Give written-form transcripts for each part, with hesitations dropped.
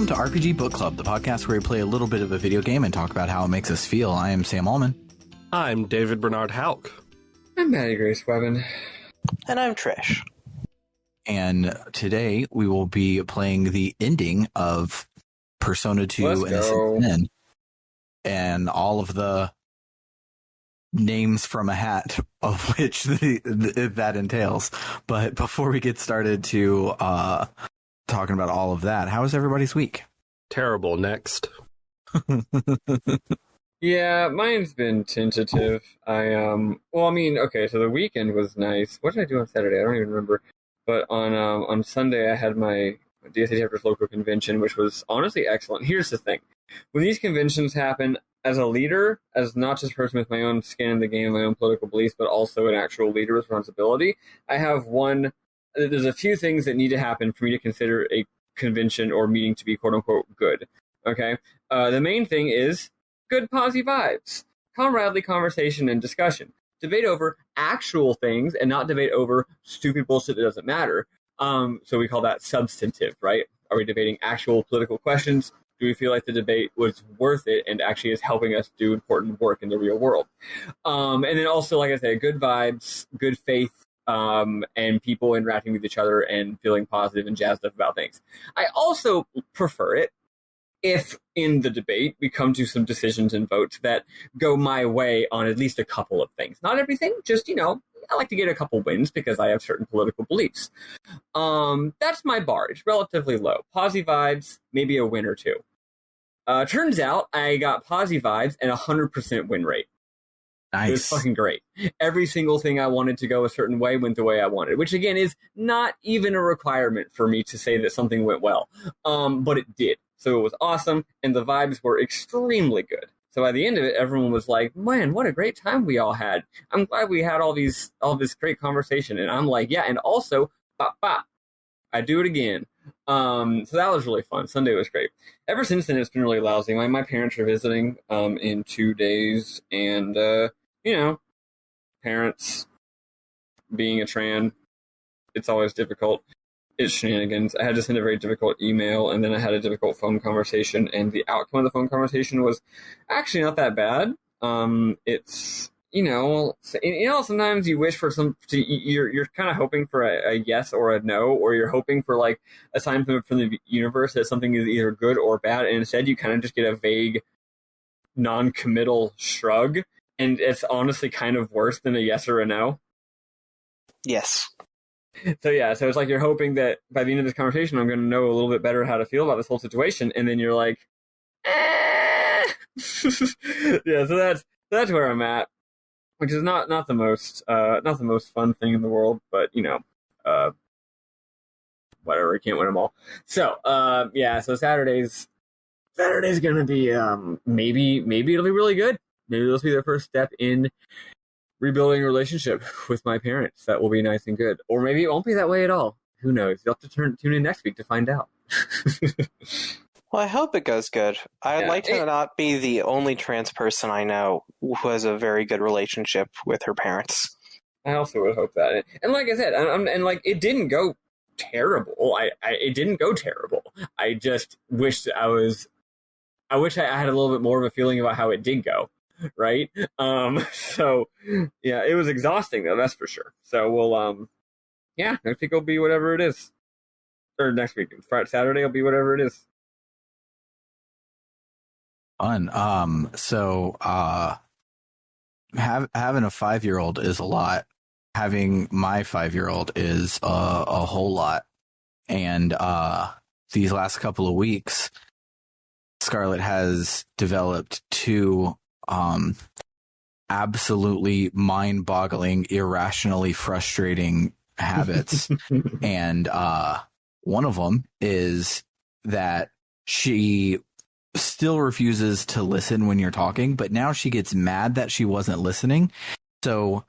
Welcome to RPG Book Club, the podcast where we play a little bit of a video game and talk about how it makes us feel. I am Sam Allman. I'm David Bernard Hauk. I'm Maddie Grace Webben. And I'm Trish. And today we will be playing the ending of Persona 2 Innocent Sin and all of the names from a hat of which that entails. But before we get started to talking about all of that, how was everybody's week? Terrible. Next. Yeah, mine's been tentative. So the weekend was nice. What did I do on Saturday? I don't even remember. But on Sunday I had my DSA chapter's local convention, which was honestly excellent. Here's the thing. When these conventions happen, as a leader, as not just a person with my own skin in the game, my own political beliefs, but also an actual leader responsibility, there's a few things that need to happen for me to consider a convention or meeting to be quote-unquote good. Okay? The main thing is good posy vibes, comradely conversation and discussion. Debate over actual things and not debate over stupid bullshit that doesn't matter. So we call that substantive, right? Are we debating actual political questions? Do we feel like the debate was worth it and actually is helping us do important work in the real world? And then also, like I said, good vibes, good faith, and people interacting with each other and feeling positive and jazzed up about things. I also prefer it if in the debate we come to some decisions and votes that go my way on at least a couple of things. Not everything, just, I like to get a couple wins because I have certain political beliefs. That's my bar. It's relatively low. Posy vibes, maybe a win or two. Turns out I got posy vibes and 100% win rate. Nice. It was fucking great. Every single thing I wanted to go a certain way went the way I wanted, which again is not even a requirement for me to say that something went well. But it did. So it was awesome, and the vibes were extremely good. So by the end of it, everyone was like, man, what a great time we all had. I'm glad we had all this great conversation. And I'm like, yeah, and also, I do it again. So that was really fun. Sunday was great. Ever since then, it's been really lousy. My parents are visiting in 2 days, and, parents being a tran, it's always difficult. It's shenanigans. I had to send a very difficult email, and then I had a difficult phone conversation, and the outcome of the phone conversation was actually not that bad. It's, sometimes you wish for you're kind of hoping for a yes or a no, or you're hoping for like a sign from the universe that something is either good or bad, and instead you kind of just get a vague, non-committal shrug, and it's honestly kind of worse than a yes or a no. Yes. So it's like you're hoping that by the end of this conversation, I'm going to know a little bit better how to feel about this whole situation, and then you're like, yeah. So that's where I'm at, which is not the most fun thing in the world, but whatever. You can't win them all. So So Saturday's going to be maybe it'll be really good. Maybe this will be the first step in rebuilding a relationship with my parents. That will be nice and good. Or maybe it won't be that way at all. Who knows? You'll have to tune in next week to find out. Well, I hope it goes good. I'd like to not be the only trans person I know who has a very good relationship with her parents. I also would hope that. And like I said, it didn't go terrible. It didn't go terrible. I just wished I wish I had a little bit more of a feeling about how it did go. Right? So yeah, it was exhausting though, that's for sure. So we'll next week will be whatever it is. Or next week, Friday, Saturday will be whatever it is. Fun. Having a 5-year-old is a lot. Having my 5-year-old is a whole lot. And these last couple of weeks, Scarlett has developed 2 absolutely mind-boggling, irrationally frustrating habits. And one of them is that she still refuses to listen when you're talking, but now she gets mad that she wasn't listening. So,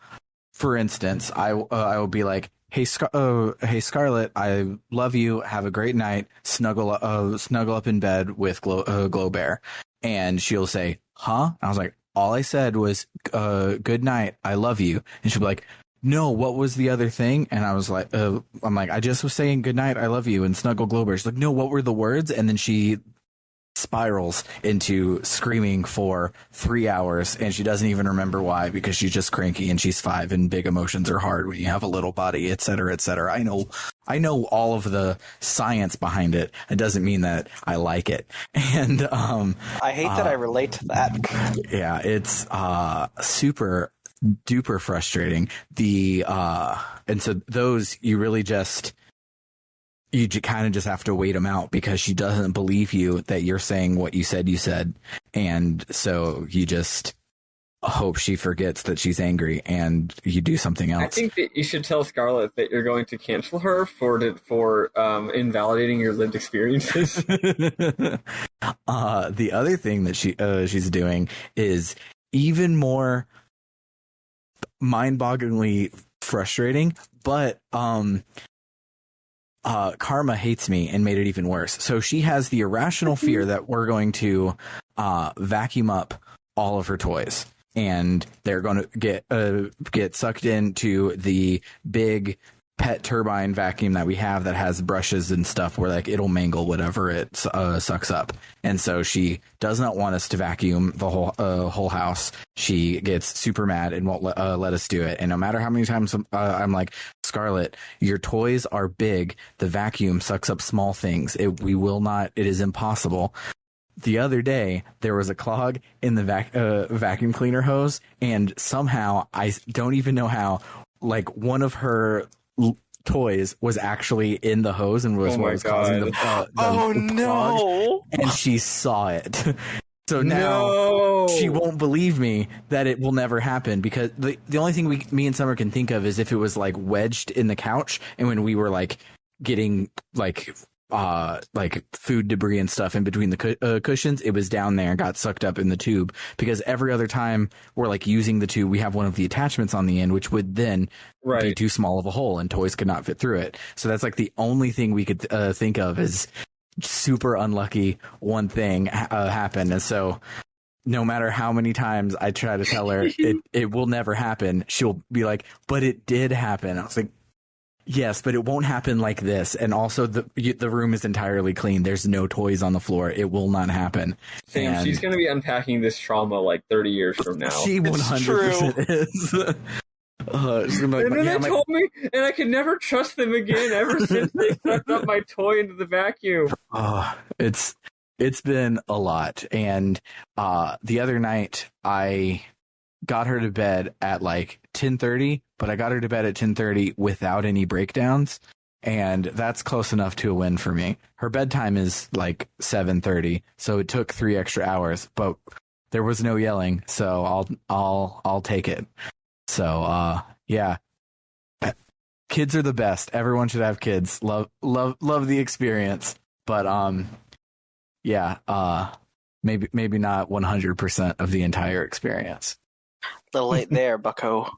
for instance, I will be like, hey Scarlett, I love you. Have a great night. Snuggle up in bed with Glow Bear. And she'll say, huh? I was like, all I said was, good night. I love you. And she'll be like, no, what was the other thing? And I was like, I'm like, I just was saying goodnight, I love you, and snuggle Glober. She's like, no, what were the words? And then she spirals into screaming for 3 hours, and she doesn't even remember why, because she's just cranky and she's 5 and big emotions are hard when you have a little body, etc., etc. I know all of the science behind it. It doesn't mean that I like it. And I hate that I relate to that. yeah, it's super duper frustrating. And so those, you really just kind of just have to wait them out, because she doesn't believe you that you're saying what you said. And so you just hope she forgets that she's angry and you do something else. I think that you should tell Scarlett that you're going to cancel her for invalidating your lived experiences. The other thing that she's doing is even more mind-bogglingly frustrating, but Karma hates me and made it even worse. So she has the irrational fear that we're going to vacuum up all of her toys, and they're going to get sucked into the big pet turbine vacuum that we have that has brushes and stuff where like it'll mangle whatever it sucks up. And so she does not want us to vacuum the whole house. She gets super mad and won't let us do it. And no matter how many times I'm like, Scarlett, your toys are big. The vacuum sucks up small things. We will not. It is impossible. The other day, there was a clog in the vacuum cleaner hose, and somehow, I don't even know how, like one of her toys was actually in the hose and was what was causing the oh no! And she saw it. So now she won't believe me that it will never happen, because the only thing me and Summer can think of is if it was like wedged in the couch, and when we were like getting like food debris and stuff in between the cushions, it was down there and got sucked up in the tube, because every other time we're like using the tube, we have one of the attachments on the end, which would then be too small of a hole and toys could not fit through it. So that's like the only thing we could think of is super unlucky one thing happened. And so no matter how many times I try to tell her it will never happen, she'll be like, but it did happen. I was like, yes, but it won't happen like this. And also the room is entirely clean. There's no toys on the floor. It will not happen. Sam, and she's going to be unpacking this trauma like 30 years from now. She 100% is. And then they told me, and I could never trust them again ever since they sucked up my toy into the vacuum. It's been a lot. And the other night, I got her to bed at like 10:30, but I got her to bed at 10:30 without any breakdowns, and that's close enough to a win for me. Her bedtime is like 7:30, so it took 3 extra hours, but there was no yelling, so I'll take it. So yeah, kids are the best. Everyone should have kids. Love the experience, but yeah, maybe not 100% of the entire experience. A little late there, bucko.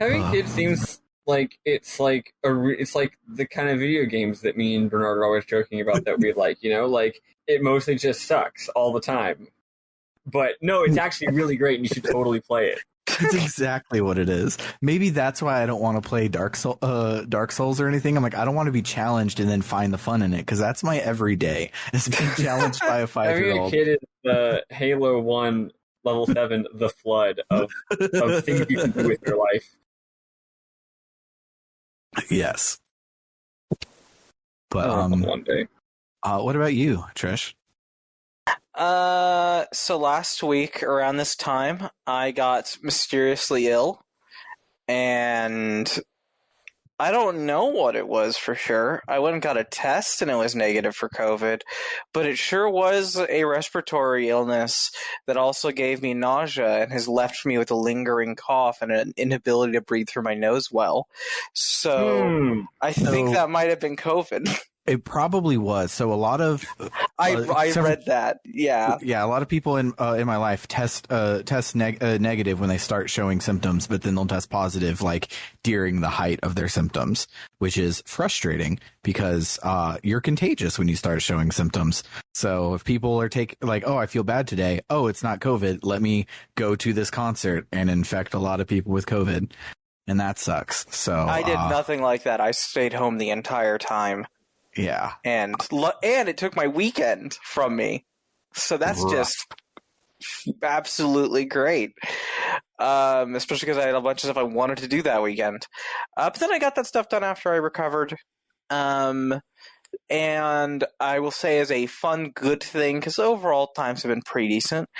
Having kids seems like it's like the kind of video games that me and Bernard are always joking about that we like, like it mostly just sucks all the time. But no, it's actually really great and you should totally play it. That's exactly what it is. Maybe that's why I don't want to play Dark Souls or anything. I'm like, I don't want to be challenged and then find the fun in it, because that's my everyday. Is being challenged by a 5-year-old. Having a kid is the Halo 1 level 7, the flood of things you can do with your life. Yes. But one day. What about you, Trish? So last week around this time, I got mysteriously ill, and I don't know what it was for sure. I went and got a test, and it was negative for COVID, but it sure was a respiratory illness that also gave me nausea and has left me with a lingering cough and an inability to breathe through my nose well. So I think that might have been COVID. It probably was. So a lot of I several- read that. Yeah. Yeah, a lot of people in my life test negative when they start showing symptoms, but then they'll test positive like during the height of their symptoms, which is frustrating because you're contagious when you start showing symptoms. So if people are oh, I feel bad today. Oh, it's not COVID. Let me go to this concert and infect a lot of people with COVID, and that sucks. So I did nothing like that. I stayed home the entire time. Yeah, and it took my weekend from me, so that's just absolutely great. Especially because I had a bunch of stuff I wanted to do that weekend. But then I got that stuff done after I recovered. And I will say, as a fun, good thing, because overall times have been pretty decent.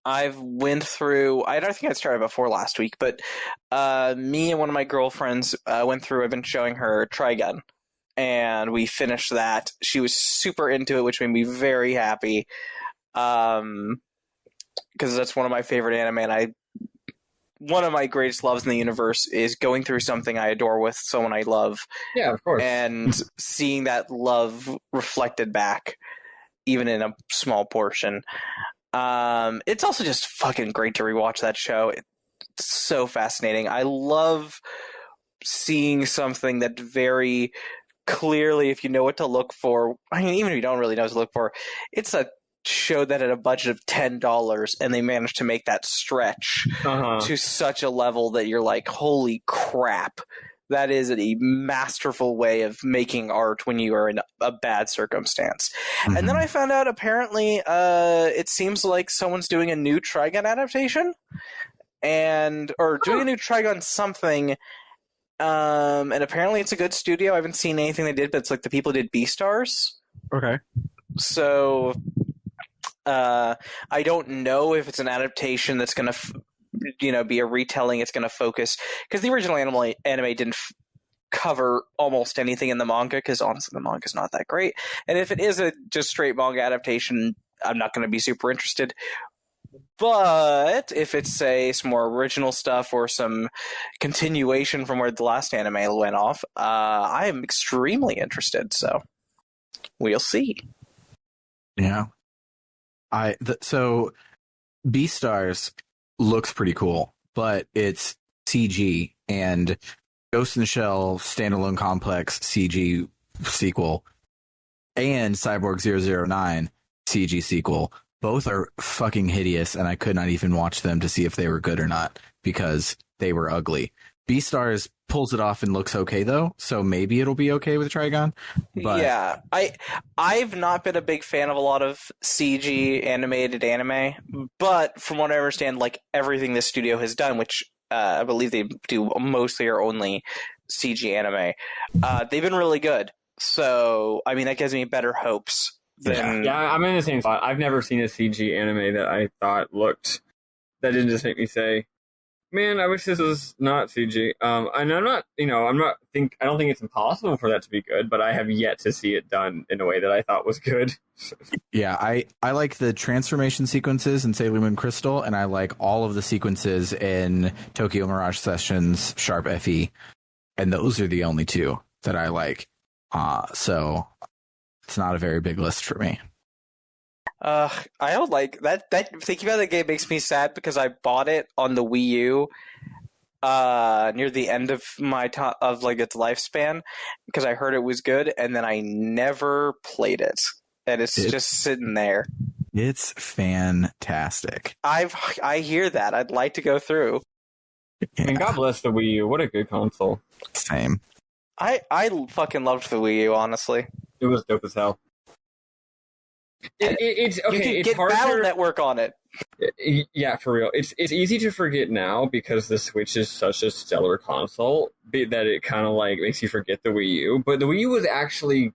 I've went through. I don't think I started before last week, but me and one of my girlfriends went through. I've been showing her Trigun, and we finished that. She was super into it, which made me very happy. Because that's one of my favorite anime, and one of my greatest loves in the universe is going through something I adore with someone I love. Yeah, of course. And seeing that love reflected back, even in a small portion. It's also just fucking great to rewatch that show. It's so fascinating. I love seeing something that very clearly, if you know what to look for, I mean, even if you don't really know what to look for, it's a show that had a budget of $10 and they managed to make that stretch to such a level that you're like, holy crap. That is a masterful way of making art when you are in a bad circumstance. Mm-hmm. And then I found out apparently it seems like someone's doing a new Trigun adaptation or doing a new Trigun something. And apparently it's a good studio. I haven't seen anything they did, but it's like the people who did Beastars. Okay. So I don't know if it's an adaptation that's going to be a retelling. It's going to focus, because the original anime didn't cover almost anything in the manga, because honestly the manga is not that great, and if it is a just straight manga adaptation, I'm not going to be super interested. But if it's some more original stuff or some continuation from where the last anime went off, I am extremely interested, so we'll see. Yeah. So Beastars looks pretty cool, but it's CG, and Ghost in the Shell standalone complex CG sequel and Cyborg 009 CG sequel both are fucking hideous, and I could not even watch them to see if they were good or not because they were ugly. Beastars pulls it off and looks okay though, so maybe it'll be okay with Trigun. But yeah, I've not been a big fan of a lot of CG animated anime, but from what I understand, like everything this studio has done, which I believe they do mostly or only CG anime, they've been really good. So I mean, that gives me better hopes than... Yeah, I'm in the same spot. I've never seen a CG anime that I thought that didn't just make me say, man, I wish this was not CG. And I don't think it's impossible for that to be good, but I have yet to see it done in a way that I thought was good. Yeah, I like the transformation sequences in Sailor Moon Crystal, and I like all of the sequences in Tokyo Mirage Sessions Sharp FE, and those are the only two that I like. So it's not a very big list for me. I don't like that. Thinking about the game makes me sad because I bought it on the Wii U near the end of its lifespan because I heard it was good, and then I never played it, and it's just sitting there. It's fantastic. I hear that. I'd like to go through. Yeah. I mean, God bless the Wii U. What a good console. Same. I fucking loved the Wii U, honestly. It was dope as hell. It's okay. You can it's get harder. Battle Network on it. Yeah, for real. It's easy to forget now because the Switch is such a stellar console that it kind of like makes you forget the Wii U. But the Wii U was actually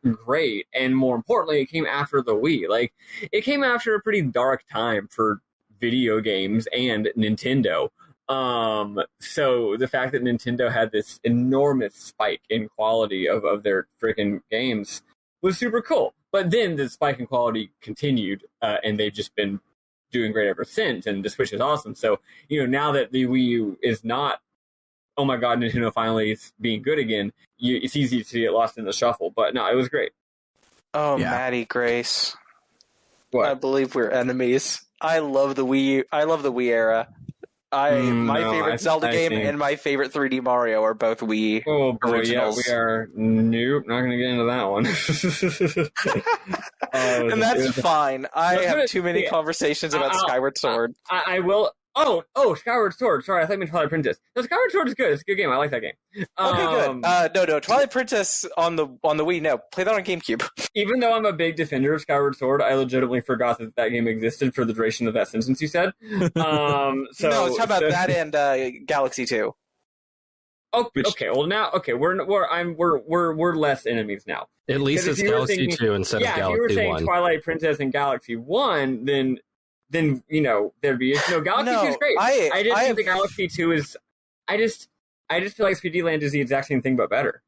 great, and more importantly, it came after the Wii. Like, it came after a pretty dark time for video games and Nintendo. So the fact that Nintendo had this enormous spike in quality of their freaking games was super cool. But then the spike in quality continued, and they've just been doing great ever since, and the Switch is awesome. So, now that the Wii U is not oh my god, Nintendo finally is being good again, it's easy to get lost in the shuffle. But no, it was great. Oh, Yeah. Maddie Grace. What? I believe we're enemies. I love the Wii era. My favorite Zelda game and my favorite 3D Mario are both Wii originals. Yeah, we are. Nope, not going to get into that one. And that's fine. I have too many conversations about Skyward Sword. I will. Oh, Skyward Sword. Sorry, I thought you meant Twilight Princess. No, Skyward Sword is good. It's a good game. I like that game. Okay, good. No, Twilight Princess on the Wii. No, play that on GameCube. Even though I'm a big defender of Skyward Sword, I legitimately forgot that game existed for the duration of that sentence you said. No, how about that and Galaxy 2? Oh, okay. Well, now, we're less enemies now. At least it's Galaxy 2 instead of Galaxy 1. Yeah, if you were saying Twilight Princess and Galaxy 1, then there'd be Galaxy 2 is great. I just think the Galaxy 2 is I just feel like 3D Land is the exact same thing but better,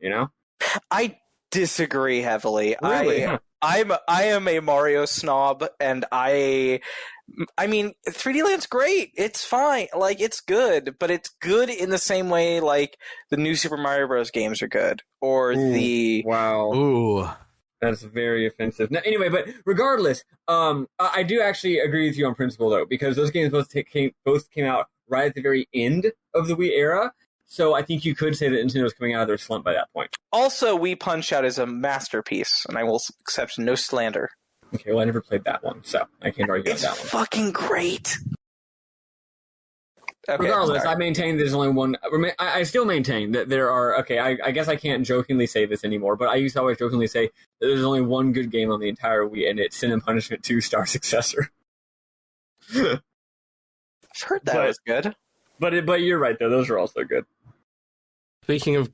I disagree heavily. Really? I am a Mario snob, and I mean 3D Land's great. It's fine. Like, it's good, but it's good in the same way like the new Super Mario Bros. Games are good, or Wow. Ooh. That's very offensive. No, anyway, but regardless, I do actually agree with you on principle, though, because those games both came out right at the very end of the Wii era. So I think you could say that Nintendo's coming out of their slump by that point. Also, Wii Punch-Out is a masterpiece, and I will accept no slander. Okay, well, I never played that one, so I can't argue on that one. It's fucking great. Okay, regardless, I maintain there's only one. I still maintain that there are. Okay, I guess I can't jokingly say this anymore, but I used to always jokingly say that there's only one good game on the entire Wii, and it's Sin and Punishment 2 Star Successor. I've heard that was good. But you're right though; those are also good. Speaking of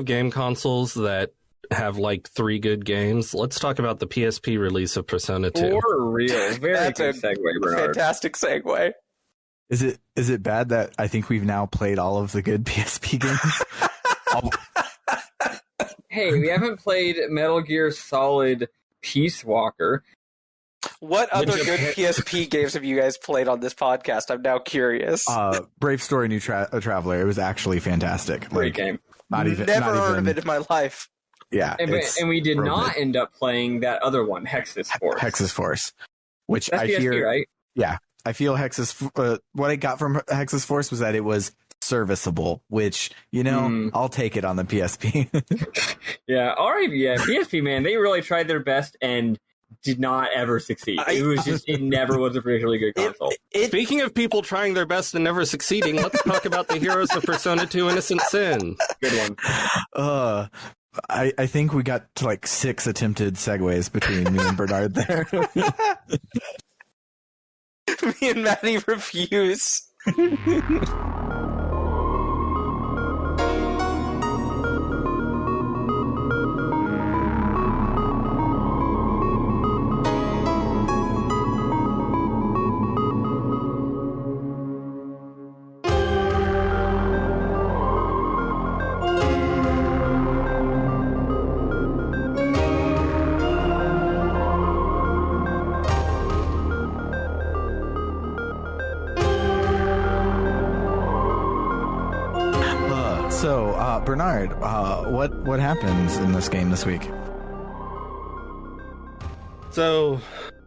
game consoles that have like 3 good games, let's talk about the PSP release of Persona 2. For real, very good segue, Bernard. Fantastic segue. Is it bad that I think we've now played all of the good PSP games? Hey, we haven't played Metal Gear Solid Peace Walker. What other good PSP games have you guys played on this podcast? I'm now curious. Brave Story New Traveler. It was actually fantastic. Great game. Never heard of it in my life. Yeah. And we did not end up playing that other one, Hexus Force. Hexus Force. Which that's I PSP, hear, right? Yeah. I feel what I got from Hexus Force was that it was serviceable, which, I'll take it on the PSP. Yeah, all right, yeah, PSP, man, they really tried their best and did not ever succeed. It never was a particularly good console. Speaking of people trying their best and never succeeding, let's talk about the heroes of Persona 2 Innocent Sin. Good one. I think we got to like 6 attempted segues between me and Bernard there. Me and Maddie refuse. Bernard, what happens in this game this week? So,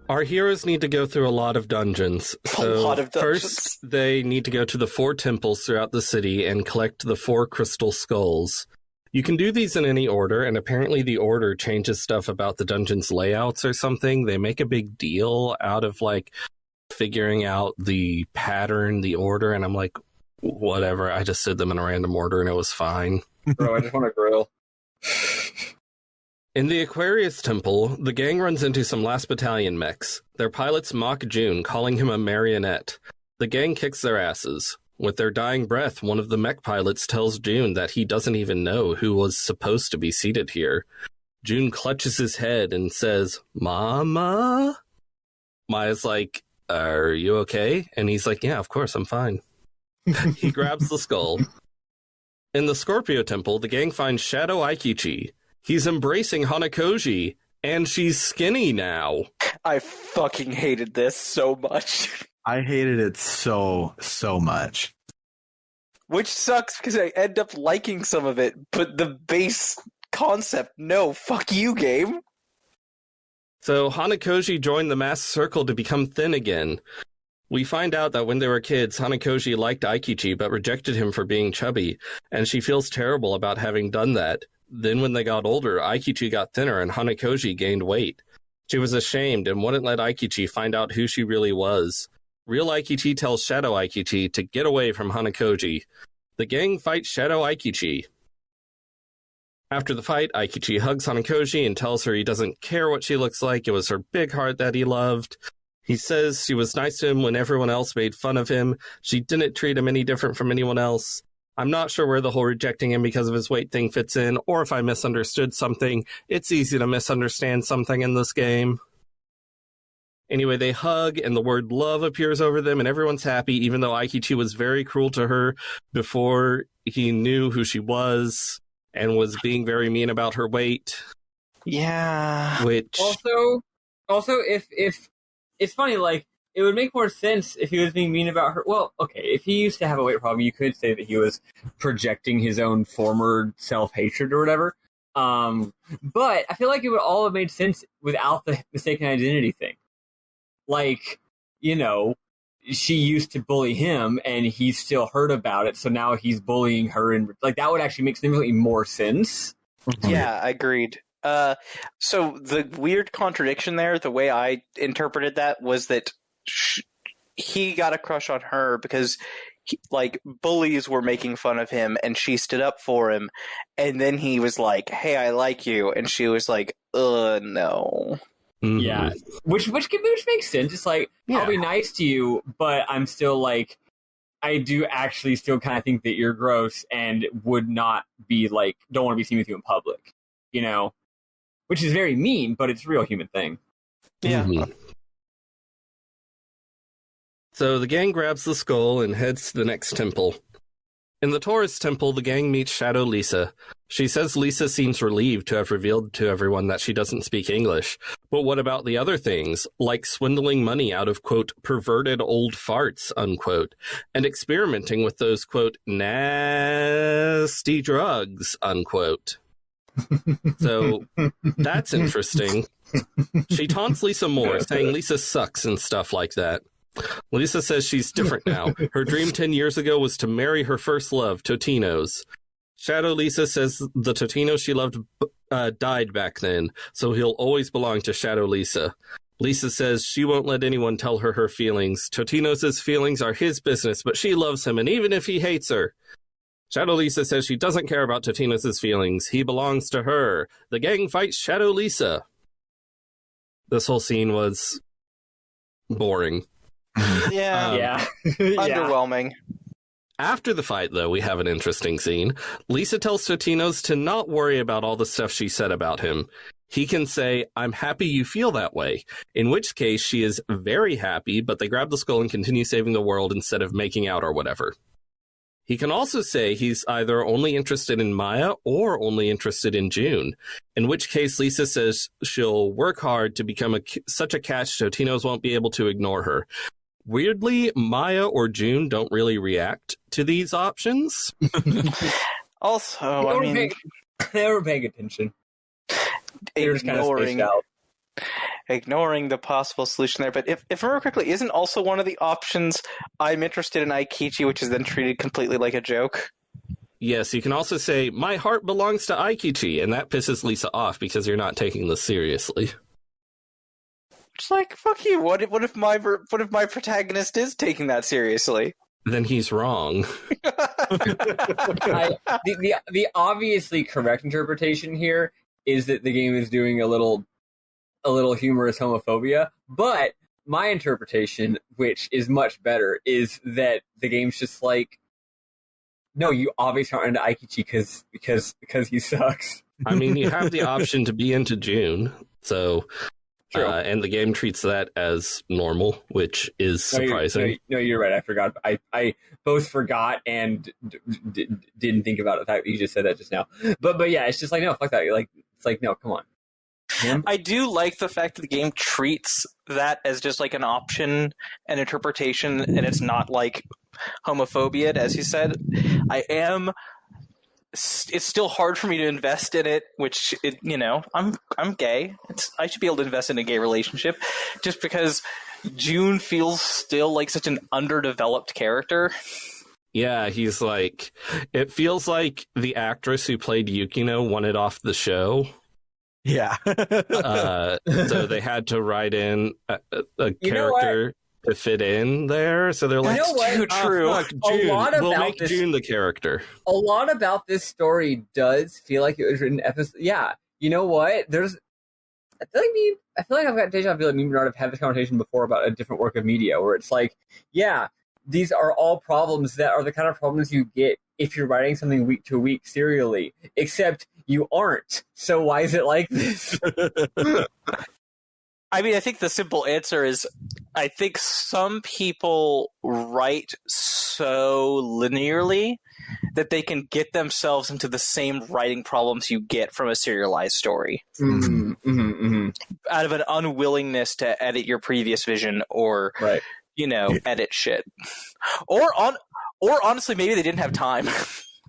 our heroes need to go through a lot of dungeons. First, they need to go to the 4 temples throughout the city and collect the 4 crystal skulls. You can do these in any order, and apparently the order changes stuff about the dungeon's layouts or something. They make a big deal out of, like, figuring out the pattern, the order, and I'm like, whatever, I just did them in a random order and it was fine. Bro, I just want to grill. In the Aquarius Temple, the gang runs into some Last Battalion mechs. Their pilots mock June, calling him a marionette. The gang kicks their asses. With their dying breath, one of the mech pilots tells June that he doesn't even know who was supposed to be seated here. June clutches his head and says, "Mama?" Maia's like, "Are you okay?" And he's like, "Yeah, of course, I'm fine." He grabs the skull. In the Scorpio Temple, the gang finds Shadow Aikichi. He's embracing Hanakoji, and she's skinny now. I fucking hated this so much. I hated it so much. which sucks because I end up liking some of it, but the base concept, no, fuck you, game. So Hanakoji joined the masked circle to become thin again. We find out that when they were kids, Hanakoji liked Aikichi but rejected him for being chubby, and she feels terrible about having done that. Then when they got older, Aikichi got thinner and Hanakoji gained weight. She was ashamed and wouldn't let Aikichi find out who she really was. Real Aikichi tells Shadow Aikichi to get away from Hanakoji. The gang fights Shadow Aikichi. After the fight, Aikichi hugs Hanakoji and tells her he doesn't care what she looks like. It was her big heart that he loved. He says she was nice to him when everyone else made fun of him. She didn't treat him any different from anyone else. I'm not sure where the whole rejecting him because of his weight thing fits in, or if I misunderstood something. It's easy to misunderstand something in this game. Anyway, they hug, and the word love appears over them, and everyone's happy, even though Aikichi was very cruel to her before he knew who she was, and was being very mean about her weight. Yeah. Which... Also, if it's funny, like, it would make more sense if he was being mean about her. Well, okay, if he used to have a weight problem, you could say that he was projecting his own former self-hatred or whatever. But I feel like it would all have made sense without the mistaken identity thing. Like, you know, she used to bully him, and he still heard about it, so now he's bullying her, and like that would actually make significantly more sense. Yeah, agreed. So the weird contradiction there, the way I interpreted that, was that he got a crush on her because bullies were making fun of him, and she stood up for him, and then he was like, "Hey, I like you," and she was like, no." Mm-hmm. Yeah, which makes sense. It's like, I'll be nice to you, but I'm still like, I do actually still kind of think that you're gross and would not be like, don't want to be seen with you in public, you know? Which is very mean, but it's a real human thing. Yeah. Mm-hmm. So the gang grabs the skull and heads to the next temple. In the Taurus temple, the gang meets Shadow Lisa. She says Lisa seems relieved to have revealed to everyone that she doesn't speak English. But what about the other things, like swindling money out of, quote, perverted old farts, unquote, and experimenting with those, quote, nasty drugs, unquote? So that's interesting. She taunts Lisa more, saying Lisa sucks and stuff like that. Lisa says she's different now. Her dream 10 years ago was to marry her first love, Totino's. Shadow Lisa says the Totino she loved died back then, so he'll always belong to Shadow Lisa. Lisa says she won't let anyone tell her her feelings. Totino's feelings are his business, but she loves him, and even if he hates her. Shadow Lisa says she doesn't care about Totino's feelings. He belongs to her. The gang fights Shadow Lisa. This whole scene was boring. Yeah. Underwhelming. After the fight, though, we have an interesting scene. Lisa tells Totino's to not worry about all the stuff she said about him. He can say, "I'm happy you feel that way," in which case she is very happy, but they grab the skull and continue saving the world instead of making out or whatever. He can also say he's either only interested in Maia or only interested in June, in which case Lisa says she'll work hard to become such a catch Totino's won't be able to ignore her. Weirdly, Maia or June don't really react to these options. Also, I mean, they were paying attention. They were just kind of spaced out. Ignoring the possible solution there. But if I remember correctly, isn't also one of the options I'm interested in Aikichi, which is then treated completely like a joke? Yes, you can also say, "My heart belongs to Aikichi," and that pisses Lisa off because you're not taking this seriously. It's like, fuck you. What if my protagonist is taking that seriously? Then he's wrong. The obviously correct interpretation here is that the game is doing a little humorous homophobia, but my interpretation, which is much better, is that the game's just like, no, you obviously aren't into Aikichi because he sucks. I mean, you have the option to be into June, so... and the game treats that as normal, which is surprising. No, you're right. I forgot. I both forgot and didn't think about the fact that you just said that just now. But yeah, it's just like, no, fuck that. It's like, no, come on. Him? I do like the fact that the game treats that as just like an option, an interpretation, and it's not like homophobia, as you said. It's still hard for me to invest in it, which, I'm gay. I should be able to invest in a gay relationship just because June feels still like such an underdeveloped character. Yeah, he's like, it feels like the actress who played Yukino wanted off the show. Yeah. So they had to write in a character to fit in there. So they're like, too true. Fuck, June. We'll make June the character. A lot about this story does feel like it was written episode. Yeah, you know what? I feel like I've got deja vu. Like me and Bernard have had this conversation before about a different work of media, where it's like, yeah, these are all problems that are the kind of problems you get if you're writing something week to week serially, except you aren't. So why is it like this? I mean, I think the simple answer is I think some people write so linearly that they can get themselves into the same writing problems you get from a serialized story. Mm-hmm, mm-hmm, mm-hmm. Out of an unwillingness to edit your previous vision or, edit shit. Or honestly, maybe they didn't have time.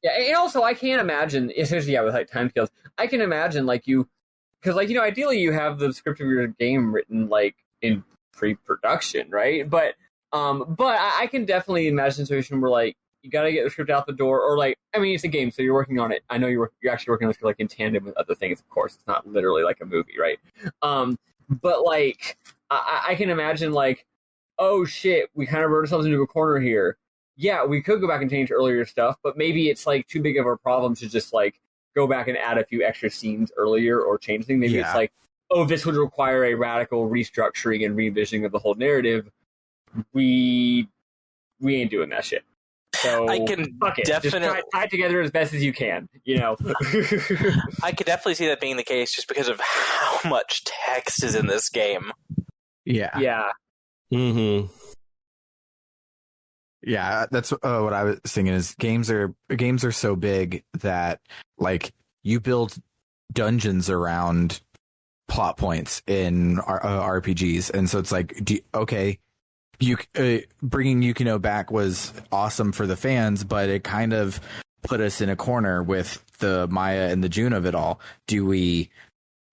Yeah, and also I can't imagine, especially with like time scales, I can imagine because ideally you have the script of your game written like in pre-production, right? But I can definitely imagine a situation where like you got to get the script out the door, or like, I mean, it's a game, so you're working on it. I know you're actually working on it like in tandem with other things, of course. It's not literally like a movie, right? But like I can imagine like, oh shit, we kind of wrote ourselves into a corner here. Yeah, we could go back and change earlier stuff, but maybe it's like too big of a problem to just like go back and add a few extra scenes earlier or change things. Maybe it's like, oh, this would require a radical restructuring and revisioning of the whole narrative. We ain't doing that shit. So I can definitely tie it together as best as you can. I could definitely see that being the case just because of how much text is in this game. Yeah. Yeah. Mm-hmm. Yeah, that's what I was thinking. Is games are so big that like you build dungeons around plot points in RPGs, and so it's like, bringing Yukino back was awesome for the fans, but it kind of put us in a corner with the Maia and the June of it all. Do we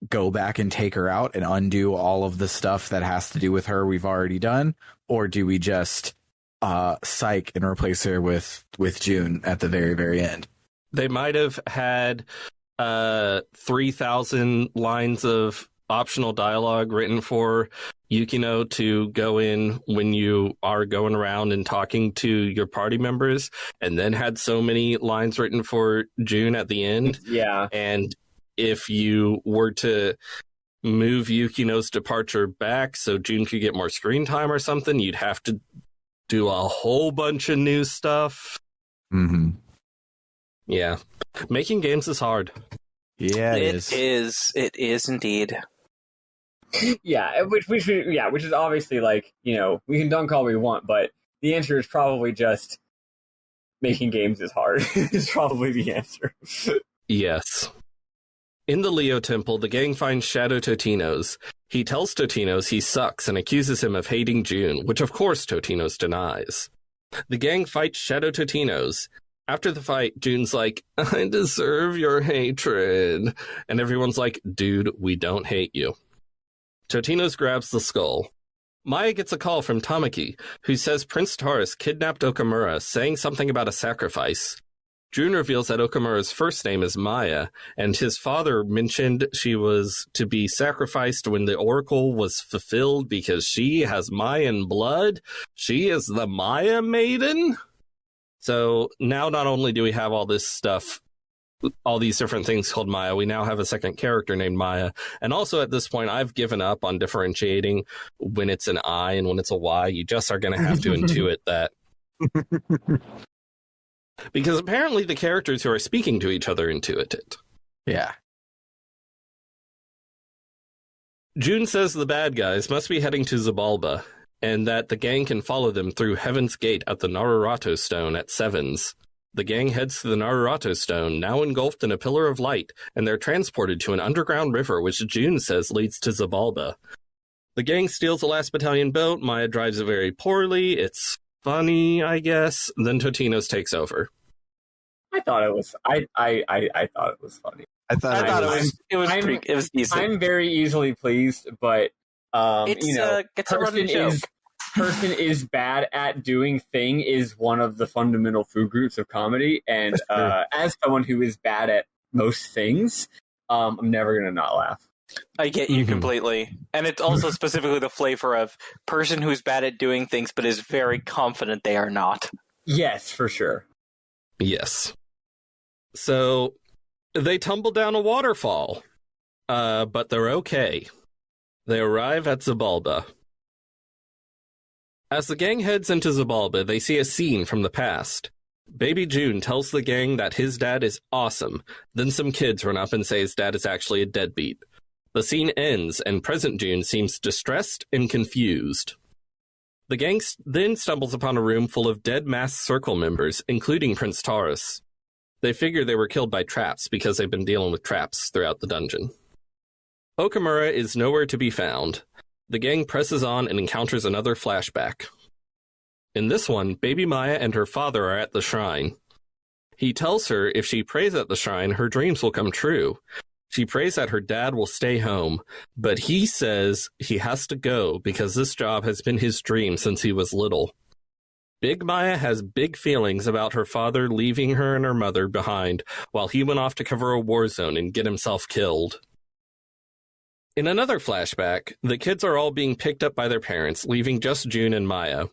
go back and take her out and undo all of the stuff that has to do with her we've already done, or do we just psych and replace her with June at the very, very end? They might have had 3,000 lines of optional dialogue written for Yukino to go in when you are going around and talking to your party members, and then had so many lines written for June at the end. Yeah. And if you were to move Yukino's departure back so June could get more screen time or something, you'd have to do a whole bunch of new stuff. Mm-hmm. Yeah. Making games is hard. Yeah, it is. It is indeed. Yeah, which is obviously like, we can dunk all we want, but the answer is probably just making games is hard. Is probably the answer. Yes. In the Leo Temple, the gang finds Shadow Totinos. He tells Totinos he sucks and accuses him of hating June, which of course Totinos denies. The gang fights Shadow Totinos. After the fight, June's like, I deserve your hatred. And everyone's like, dude, we don't hate you. Totinos grabs the skull. Maia gets a call from Tamaki, who says Prince Taurus kidnapped Okamura, saying something about a sacrifice. June reveals that Okamura's first name is Maia, and his father mentioned she was to be sacrificed when the oracle was fulfilled because she has Mayan blood. She is the Maia maiden? So now not only do we have all this stuff, all these different things called Maia, we now have a second character named Maia. And also at this point, I've given up on differentiating when it's an I and when it's a Y. You just are going to have to intuit that. Because apparently the characters who are speaking to each other intuit it. Yeah. June says the bad guys must be heading to Zabalba, and that the gang can follow them through Heaven's Gate at the Narurato Stone at Sevens. The gang heads to the Narurato Stone, now engulfed in a pillar of light, and they're transported to an underground river which June says leads to Zabalba. The gang steals the last battalion boat. Maia drives it very poorly. It's funny, I guess. Then Totino's takes over. I thought it was. I thought it was funny. I thought it was decent. I'm very easily pleased, but it's a running joke. Person is bad at doing thing is one of the fundamental food groups of comedy, and as someone who is bad at most things, I'm never gonna not laugh. I get you completely. And it's also specifically the flavor of person who's bad at doing things but is very confident they are not. Yes, for sure. Yes. So they tumble down a waterfall, but they're okay. They arrive at Zabalba. As the gang heads into Zabalba, they see a scene from the past. Baby June tells the gang that his dad is awesome. Then some kids run up and say his dad is actually a deadbeat. The scene ends, and present June seems distressed and confused. The gang then stumbles upon a room full of dead masked circle members, including Prince Taurus. They figure they were killed by traps because they've been dealing with traps throughout the dungeon. Okamura is nowhere to be found. The gang presses on and encounters another flashback. In this one, baby Maia and her father are at the shrine. He tells her if she prays at the shrine, her dreams will come true. She prays that her dad will stay home, but he says he has to go because this job has been his dream since he was little. Big Maia has big feelings about her father leaving her and her mother behind while he went off to cover a war zone and get himself killed. In another flashback, the kids are all being picked up by their parents, leaving just June and Maia.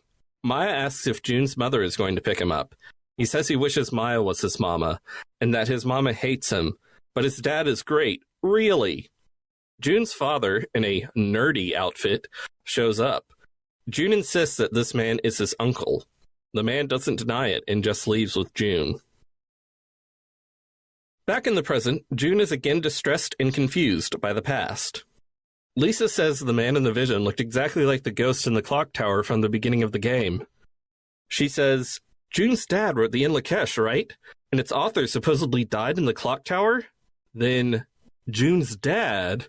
Maia asks if June's mother is going to pick him up. He says he wishes Maia was his mama, and that his mama hates him, but his dad is great. Really? June's father, in a nerdy outfit, shows up. June insists that this man is his uncle. The man doesn't deny it and just leaves with June. Back in the present, June is again distressed and confused by the past. Lisa says the man in the vision looked exactly like the ghost in the clock tower from the beginning of the game. She says, June's dad wrote the In Lakesh, right? And its author supposedly died in the clock tower? Then June's dad, ...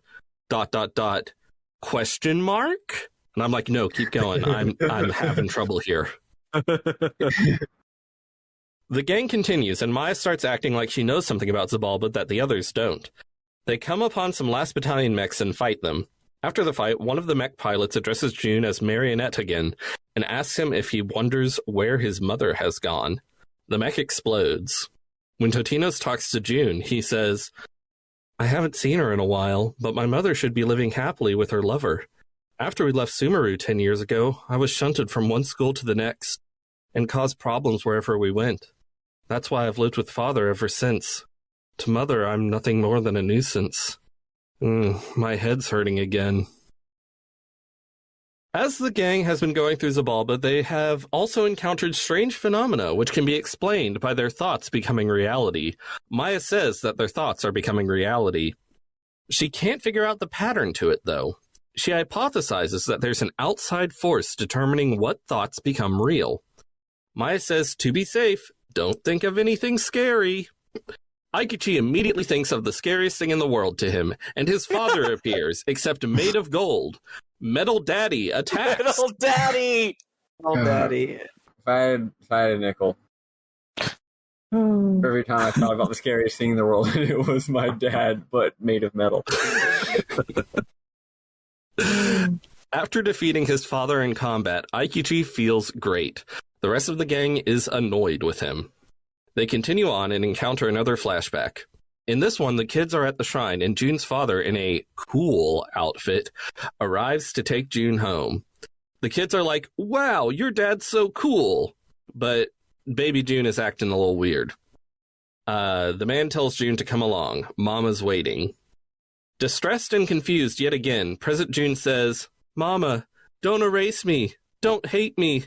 question mark? And I'm like, no, keep going. I'm having trouble here. The gang continues, and Maia starts acting like she knows something about Zabalba that the others don't. They come upon some last battalion mechs and fight them. After the fight, one of the mech pilots addresses June as Marionette again, and asks him if he wonders where his mother has gone. The mech explodes. When Totinos talks to June, he says, I haven't seen her in a while, but my mother should be living happily with her lover. After we left Sumeru 10 years ago, I was shunted from one school to the next, and caused problems wherever we went. That's why I've lived with father ever since. To mother, I'm nothing more than a nuisance. My head's hurting again. As the gang has been going through Zabalba, they have also encountered strange phenomena which can be explained by their thoughts becoming reality. Maia says that their thoughts are becoming reality. She can't figure out the pattern to it, though. She hypothesizes that there's an outside force determining what thoughts become real. Maia says, to be safe, don't think of anything scary. Aikichi immediately thinks of the scariest thing in the world to him, and his father appears, except made of gold. Metal Daddy attacks. Metal Daddy! Metal Daddy. If I had a nickel, every time I thought about the scariest thing in the world, it was my dad, but made of metal. After defeating his father in combat, Aikichi feels great. The rest of the gang is annoyed with him. They continue on and encounter another flashback. In this one, the kids are at the shrine, and June's father, in a cool outfit, arrives to take June home. The kids are like, wow, your dad's so cool. But baby June is acting a little weird. The man tells June to come along. Mama's waiting. Distressed and confused yet again, present June says, Mama, don't erase me. Don't hate me.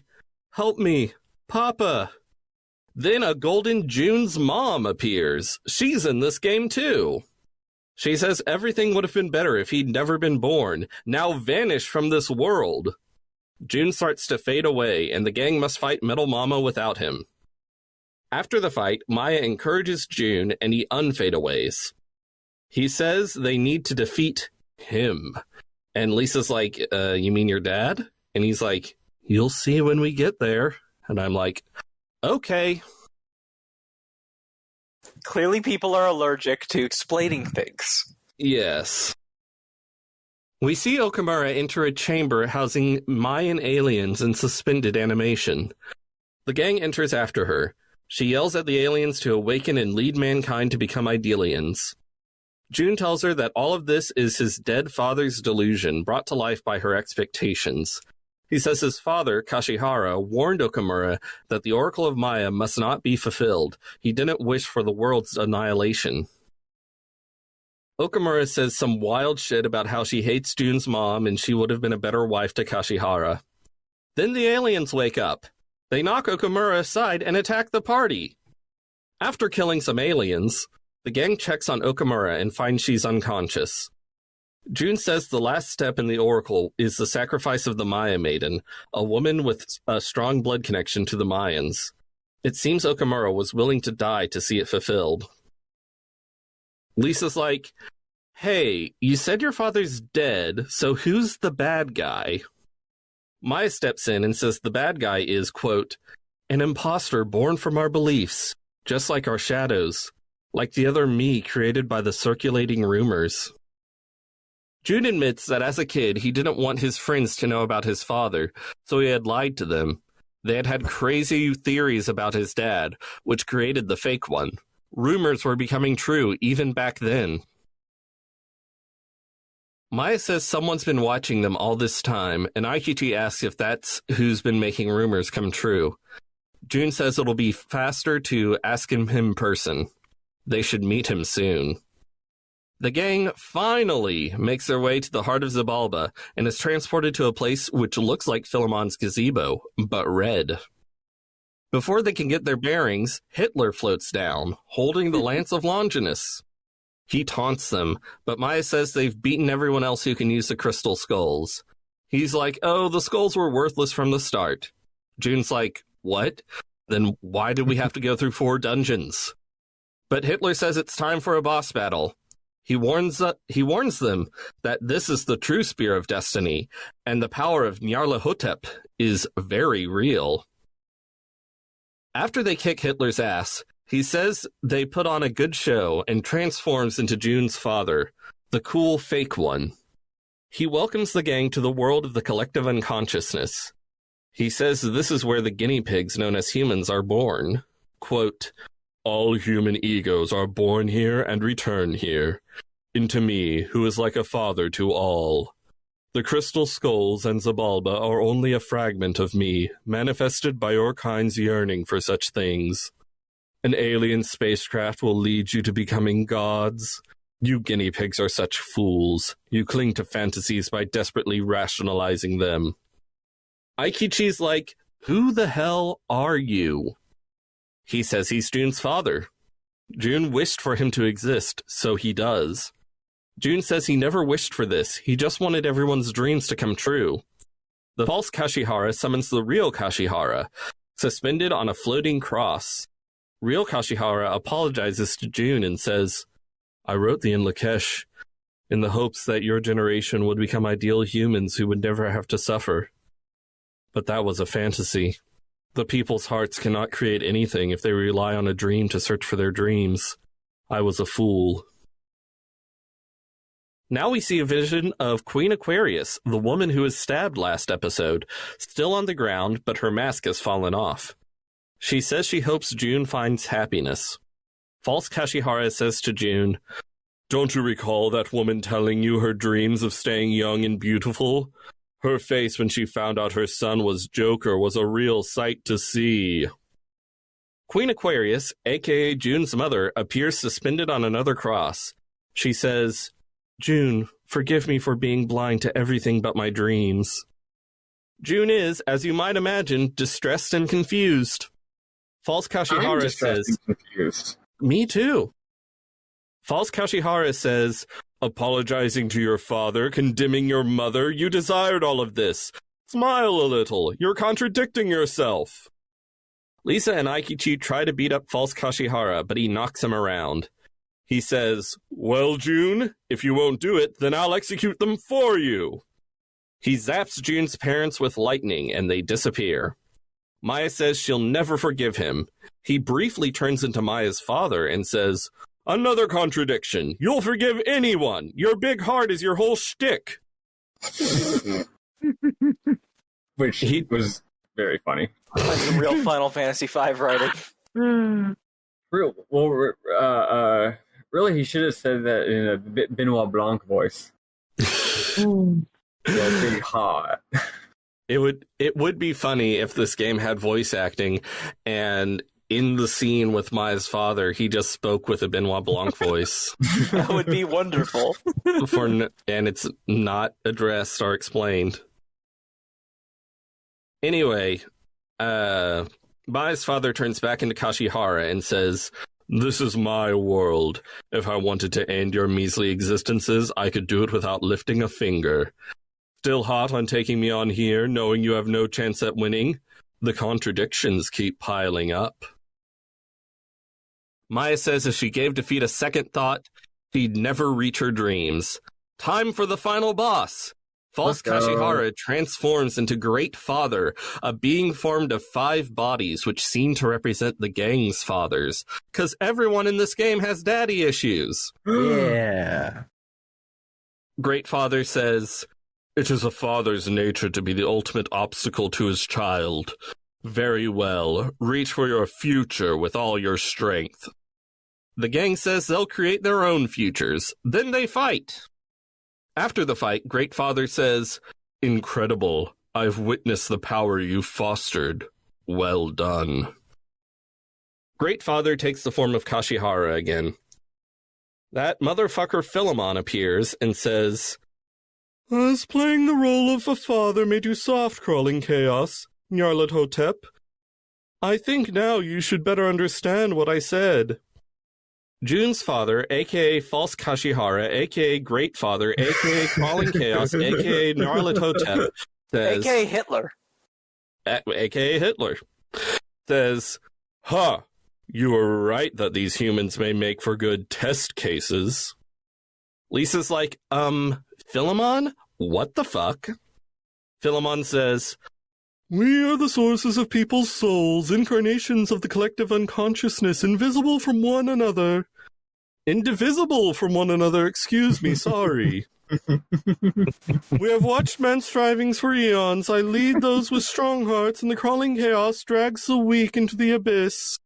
Help me. Papa. Then a golden June's mom appears. She's in this game too. She says everything would have been better if he'd never been born. Now vanish from this world. June starts to fade away, and the gang must fight Metal Mama without him. After the fight, Maia encourages June, and he unfadeaways. He says they need to defeat him. And Lisa's like, you mean your dad? And he's like, you'll see when we get there. And I'm like, okay. Clearly people are allergic to explaining things. Yes. We see Okamura enter a chamber housing Mayan aliens in suspended animation. The gang enters after her. She yells at the aliens to awaken and lead mankind to become Idealians. June tells her that all of this is his dead father's delusion brought to life by her expectations. He says his father, Kashihara, warned Okamura that the Oracle of Maia must not be fulfilled. He didn't wish for the world's annihilation. Okamura says some wild shit about how she hates June's mom and she would have been a better wife to Kashihara. Then the aliens wake up. They knock Okamura aside and attack the party. After killing some aliens, the gang checks on Okamura and finds she's unconscious. June says the last step in the Oracle is the sacrifice of the Maya Maiden, a woman with a strong blood connection to the Mayans. It seems Okamura was willing to die to see it fulfilled. Lisa's like, hey, you said your father's dead, so who's the bad guy? Maya steps in and says the bad guy is, quote, an imposter born from our beliefs, just like our shadows, like the other me created by the circulating rumors. June admits that as a kid, he didn't want his friends to know about his father, so he had lied to them. They had had crazy theories about his dad, which created the fake one. Rumors were becoming true even back then. Maya says someone's been watching them all this time, and Aikichi asks if that's who's been making rumors come true. June says it'll be faster to ask him in person. They should meet him soon. The gang finally makes their way to the heart of Xibalba and is transported to a place which looks like Philemon's gazebo, but red. Before they can get their bearings, Hitler floats down, holding the Lance of Longinus. He taunts them, but Maya says they've beaten everyone else who can use the crystal skulls. He's like, oh, the skulls were worthless from the start. June's like, what? Then why did we have to go through 4 dungeons? But Hitler says it's time for a boss battle. He warns them that this is the true Spear of Destiny, and the power of Nyarlathotep is very real. After they kick Hitler's ass, he says they put on a good show and transforms into June's father, the cool fake one. He welcomes the gang to the world of the collective unconsciousness. He says this is where the guinea pigs known as humans are born. Quote, all human egos are born here and return here, into me, who is like a father to all. The crystal skulls and Xibalba are only a fragment of me, manifested by your kind's yearning for such things. An alien spacecraft will lead you to becoming gods. You guinea pigs are such fools. You cling to fantasies by desperately rationalizing them. Aikichi's like, who the hell are you? He says he's June's father. June wished for him to exist, so he does. June says he never wished for this, he just wanted everyone's dreams to come true. The false Kashihara summons the real Kashihara, suspended on a floating cross. Real Kashihara apologizes to June and says, I wrote thee in Lakesh, in the hopes that your generation would become ideal humans who would never have to suffer. But that was a fantasy. The people's hearts cannot create anything if they rely on a dream to search for their dreams. I was a fool. Now we see a vision of Queen Aquarius, the woman who was stabbed last episode, still on the ground, but her mask has fallen off. She says she hopes June finds happiness. False Kashihara says to June, don't you recall that woman telling you her dreams of staying young and beautiful? Her face when she found out her son was Joker was a real sight to see. Queen Aquarius, aka June's mother, appears suspended on another cross. She says, June, forgive me for being blind to everything but my dreams. June is, as you might imagine, distressed and confused. False Kashihara says, confused. Me too. False Kashihara says, apologizing to your father, condemning your mother, you desired all of this. Smile a little, you're contradicting yourself. Lisa and Aikichi try to beat up False Kashihara, but he knocks him around. He says, well, June, if you won't do it, then I'll execute them for you. He zaps June's parents with lightning, and they disappear. Maia says she'll never forgive him. He briefly turns into Maya's father and says, "Another contradiction. You'll forgive anyone. Your big heart is your whole shtick." Which was very funny. Like some real Final Fantasy V writing. Really, he should have said that in a Benoit Blanc voice. Your big heart. It would be funny if this game had voice acting, and in the scene with Maya's father, he just spoke with a Benoit Blanc voice. That would be wonderful. And it's not addressed or explained. Anyway, Maya's father turns back into Kashihara and says, "This is my world. If I wanted to end your measly existences, I could do it without lifting a finger. Still hot on taking me on here, knowing you have no chance at winning? The contradictions keep piling up." Maia says if she gave defeat a second thought, she'd never reach her dreams. Time for the final boss. False Kashihara transforms into Great Father, a being formed of 5 bodies which seem to represent the gang's fathers, because everyone in this game has daddy issues. Yeah. Great Father says, "It is a father's nature to be the ultimate obstacle to his child. Very well, reach for your future with all your strength." The gang says they'll create their own futures. Then they fight. After the fight, Great Father says, "Incredible. I've witnessed the power you've fostered. Well done." Great Father takes the form of Kashihara again. That motherfucker Philemon appears and says, "As playing the role of a father made you soft-crawling chaos, Nyarlathotep, I think now you should better understand what I said." June's father, a.k.a. False Kashihara, a.k.a. Great Father, a.k.a. Crawling Chaos, a.k.a. Nyarlathotep, says... A.k.a. Hitler. A.k.a. Hitler, says, you were right that these humans may make for good test cases." Lisa's like, Philemon? What the fuck? Philemon says, "We are the sources of people's souls, incarnations of the collective unconsciousness, invisible from one another. Indivisible from one another, excuse me, sorry. We have watched man's strivings for eons. I lead those with strong hearts, and the crawling chaos drags the weak into the abyss.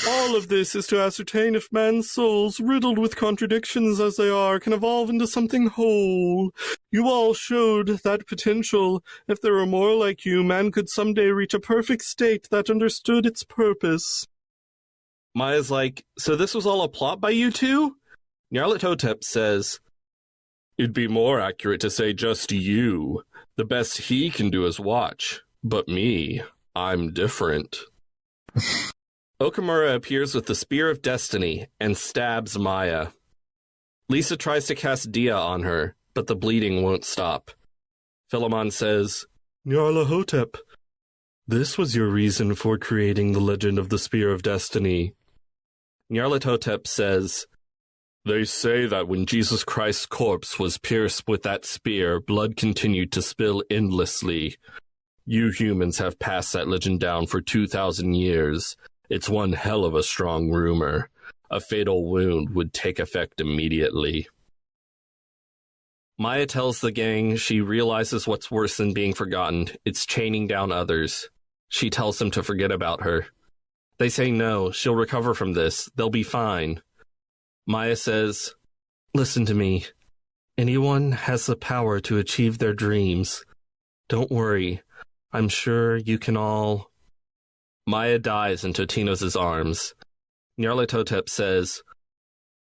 All of this is to ascertain if man's souls, riddled with contradictions as they are, can evolve into something whole. You all showed that potential. If there were more like you, man could someday reach a perfect state that understood its purpose." Maya's like, "So this was all a plot by you two?" Nyarlathotep says, "It'd be more accurate to say just you. The best he can do is watch. But me, I'm different." Okamura appears with the Spear of Destiny and stabs Maia. Lisa tries to cast Dia on her, but the bleeding won't stop. Philemon says, "Nyarlathotep, this was your reason for creating the legend of the Spear of Destiny." Nyarlathotep says, "They say that when Jesus Christ's corpse was pierced with that spear, blood continued to spill endlessly. You humans have passed that legend down for 2,000 years. It's one hell of a strong rumor. A fatal wound would take effect immediately." Maia tells the gang she realizes what's worse than being forgotten. It's chaining down others. She tells them to forget about her. They say no, she'll recover from this. They'll be fine. Maia says, "Listen to me. Anyone has the power to achieve their dreams. Don't worry. I'm sure you can all..." Maia dies in Totino's arms. Nyarlathotep says,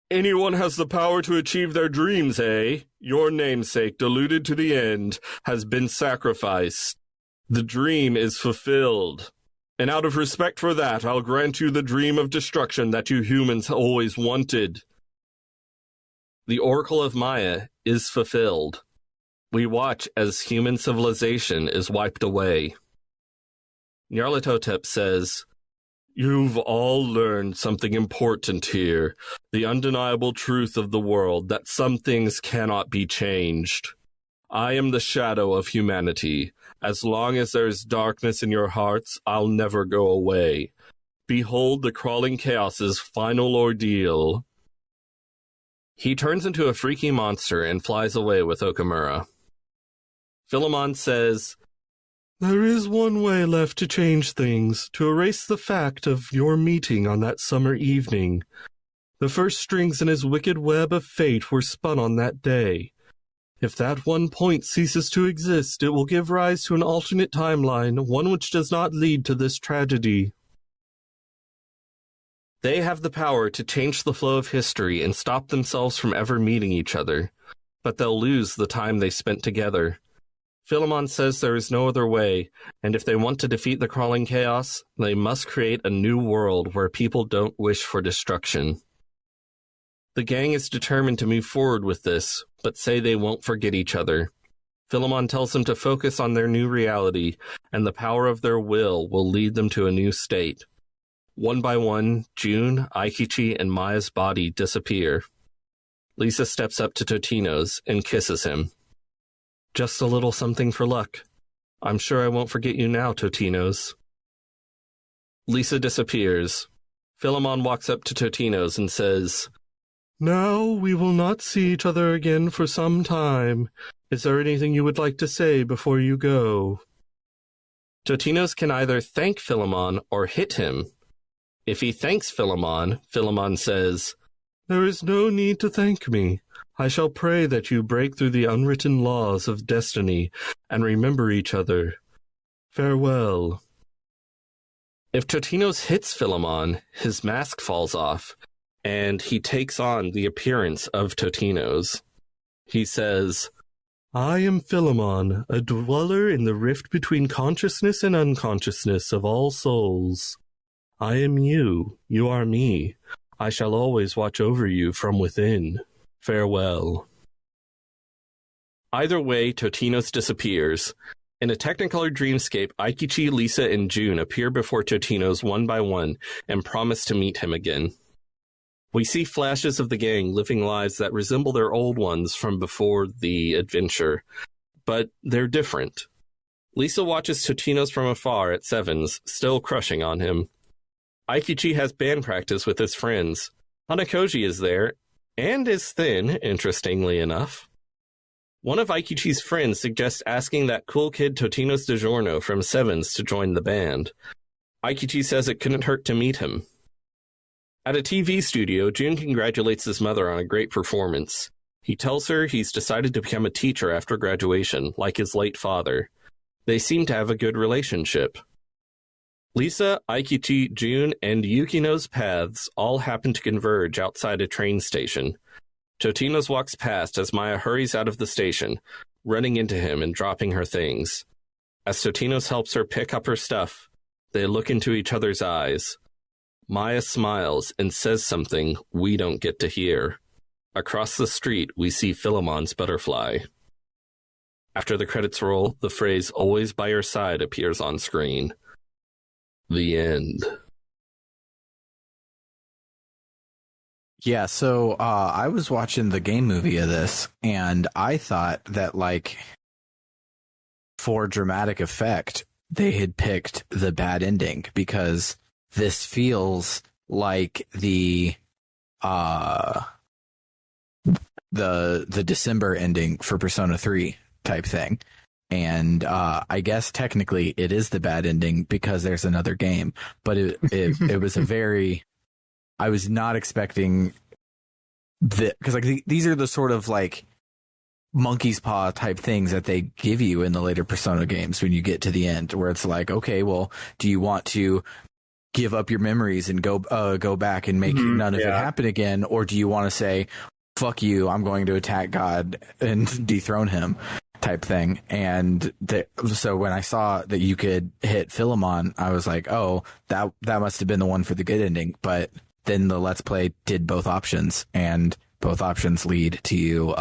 "Anyone has the power to achieve their dreams, eh? Your namesake, deluded to the end, has been sacrificed. The dream is fulfilled. And out of respect for that, I'll grant you the dream of destruction that you humans always wanted." The Oracle of Maia is fulfilled. We watch as human civilization is wiped away. Nyarlathotep says, "You've all learned something important here, the undeniable truth of the world that some things cannot be changed. I am the shadow of humanity. As long as there is darkness in your hearts, I'll never go away. Behold the crawling chaos's final ordeal. He turns into a freaky monster and flies away with Okamura. Philemon says, "There is one way left to change things, to erase the fact of your meeting on that summer evening. The first strings in his wicked web of fate were spun on that day. If that one point ceases to exist, it will give rise to an alternate timeline, one which does not lead to this tragedy. They have the power to change the flow of history and stop themselves from ever meeting each other, but they'll lose the time they spent together. Philemon says there is no other way, and if they want to defeat the crawling chaos, they must create a new world where people don't wish for destruction. The gang is determined to move forward with this, but say they won't forget each other. Philemon tells them to focus on their new reality, and the power of their will lead them to a new state. One by one, June, Aikichi, and Maia's body disappear. Lisa steps up to Totino's and kisses him. Just a little something for luck. I'm sure I won't forget you now, Totino's. Lisa disappears. Philemon walks up to Totino's and says, Now we will not see each other again for some time. Is there anything you would like to say before you go? Totino's can either thank Philemon or hit him. If he thanks Philemon, Philemon says, There is no need to thank me. I shall pray that you break through the unwritten laws of destiny and remember each other. Farewell. If Totino's hits Philemon, his mask falls off, and he takes on the appearance of Totino's. He says, I am Philemon, a dweller in the rift between consciousness and unconsciousness of all souls. I am you, you are me. I shall always watch over you from within. Farewell. Either way, Totino's disappears. In a Technicolor dreamscape, Aikichi, Lisa, and June appear before Totino's one by one and promise to meet him again. We see flashes of the gang living lives that resemble their old ones from before the adventure, but they're different. Lisa watches Totino's from afar at Sevens, still crushing on him. Aikichi has band practice with his friends. Hanakoji is there, and is thin, interestingly enough. One of Aikichi's friends suggests asking that cool kid Totino's DiGiorno from Sevens to join the band. Aikichi says it couldn't hurt to meet him. At a TV studio, Jun congratulates his mother on a great performance. He tells her he's decided to become a teacher after graduation, like his late father. They seem to have a good relationship. Lisa, Aikichi, Jun, and Yukino's paths all happen to converge outside a train station. Totino's walks past as Maia hurries out of the station, running into him and dropping her things. As Totino's helps her pick up her stuff, they look into each other's eyes. Maia smiles and says something we don't get to hear. Across the street, we see Philemon's butterfly. After the credits roll, the phrase "always by your side" appears on screen. The end. Yeah, so I was watching the game movie of this, and I thought that, like, for dramatic effect, they had picked the bad ending, because this feels like the December ending for Persona 3 type thing. And I guess technically it is the bad ending because there's another game, but it was a very, I was not expecting that, because like these are the sort of like monkey's paw type things that they give you in the later Persona games when you get to the end, where it's like, okay, well, do you want to give up your memories and go back and make none of it happen again, or do you want to say, fuck you, I'm going to attack God and dethrone him? Type thing. And so when I saw that you could hit Philemon, I was like, oh, that must have been the one for the good ending. But then the Let's Play did both options, and both options lead to you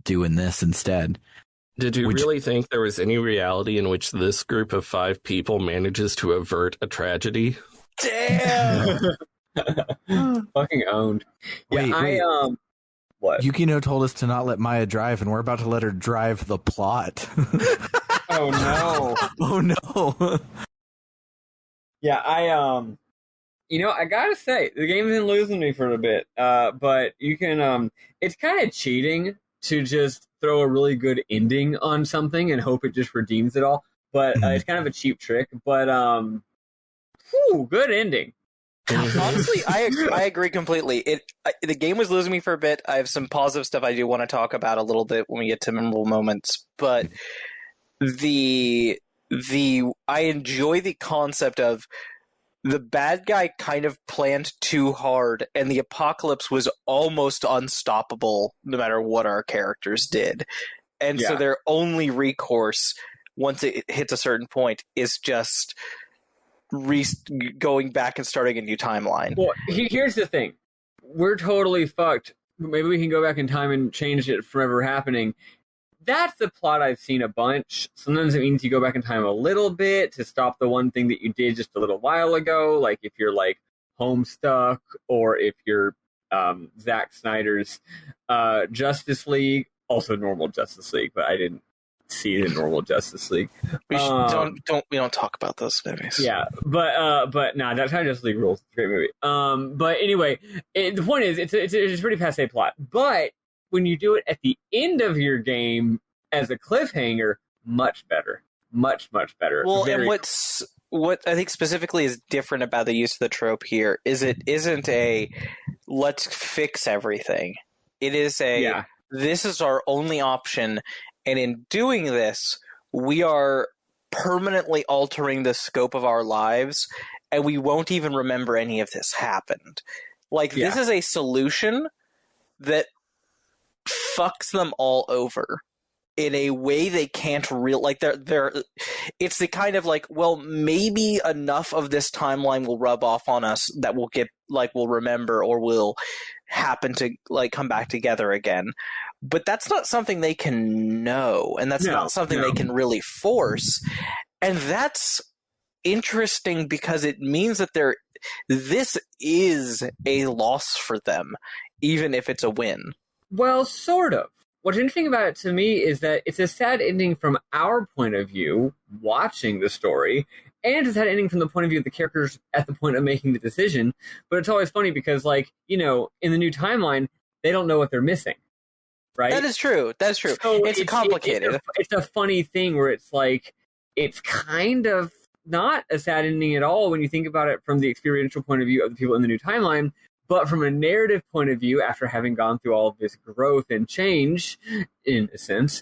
doing this instead. Did you really think there was any reality in which this group of 5 people manages to avert a tragedy? Damn! Fucking owned. Wait. What? Yukino told us to not let Maya drive, and we're about to let her drive the plot. Oh no! Oh no! Yeah, I gotta say the game's been losing me for a bit. But you can, it's kind of cheating to just throw a really good ending on something and hope it just redeems it all. But it's kind of a cheap trick. But good ending. Honestly, I agree completely. The game was losing me for a bit. I have some positive stuff I do want to talk about a little bit when we get to memorable moments, but I enjoy the concept of the bad guy kind of planned too hard, and the apocalypse was almost unstoppable no matter what our characters did. And so their only recourse, once it hits a certain point, is just going back and starting a new timeline. Well, here's the thing. We're totally fucked. Maybe we can go back in time and change it from ever happening. That's the plot I've seen a bunch. Sometimes it means you go back in time a little bit to stop the one thing that you did just a little while ago, like if you're like Homestuck, or if you're Zack Snyder's Justice League, also normal Justice League, but I didn't see the normal Justice League. We don't talk about those movies. Yeah, but nah, that's how Justice League rules. It's a great movie. But anyway, the point is, it's a pretty passe plot. But when you do it at the end of your game as a cliffhanger, much better, much better. Well, and what I think specifically is different about the use of the trope here is it isn't a let's fix everything. It is this is our only option. And in doing this, we are permanently altering the scope of our lives, and we won't even remember any of this happened. This is a solution that fucks them all over in a way they can't it's the kind of maybe enough of this timeline will rub off on us that we'll get we'll remember or will happen to come back together again. But that's not something they can know, and that's not something they can really force. And that's interesting because it means that this is a loss for them, even if it's a win. Well, sort of. What's interesting about it to me is that it's a sad ending from our point of view, watching the story, and it's a sad ending from the point of view of the characters at the point of making the decision. But it's always funny because, in the new timeline, they don't know what they're missing. Right? That is true. That's true. So it's complicated. It's a funny thing where it's kind of not a sad ending at all when you think about it from the experiential point of view of the people in the new timeline, but from a narrative point of view, after having gone through all of this growth and change, in a sense,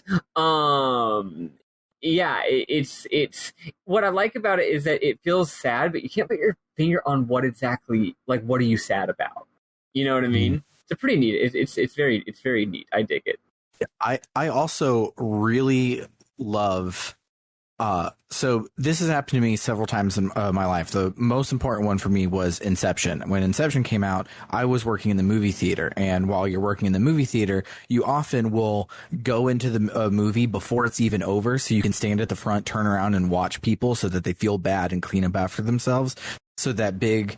it's what I like about it is that it feels sad, but you can't put your finger on what exactly, what are you sad about? You know what I mean? It's pretty neat. It's very neat. I dig it. I also really love. So this has happened to me several times in my life. The most important one for me was Inception. When Inception came out, I was working in the movie theater, and while you're working in the movie theater, you often will go into the movie before it's even over, so you can stand at the front, turn around, and watch people so that they feel bad and clean up after themselves. So that big,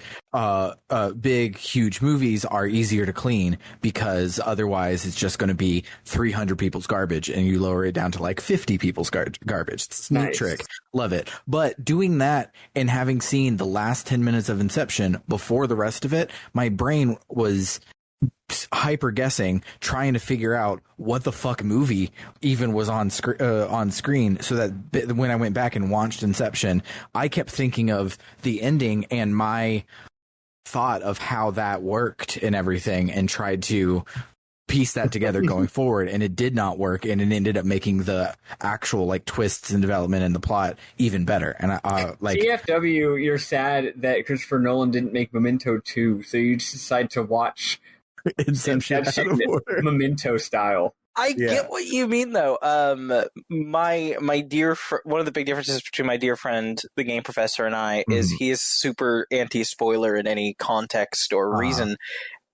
huge movies are easier to clean, because otherwise it's just going to be 300 people's garbage, and you lower it down to 50 people's garbage. It's a neat trick. Love it. But doing that and having seen the last 10 minutes of Inception before the rest of it, my brain was hyper guessing, trying to figure out what the fuck movie even was on screen, so that when I went back and watched Inception, I kept thinking of the ending and my thought of how that worked and everything, and tried to piece that together going forward, and it did not work, and it ended up making the actual twists and development in the plot even better. And CFW, you're sad that Christopher Nolan didn't make Memento 2, so you just decide to watch Inception Memento style. I get what you mean, though. My dear one of the big differences between my dear friend, the game professor, and I is he is super anti-spoiler in any context or reason.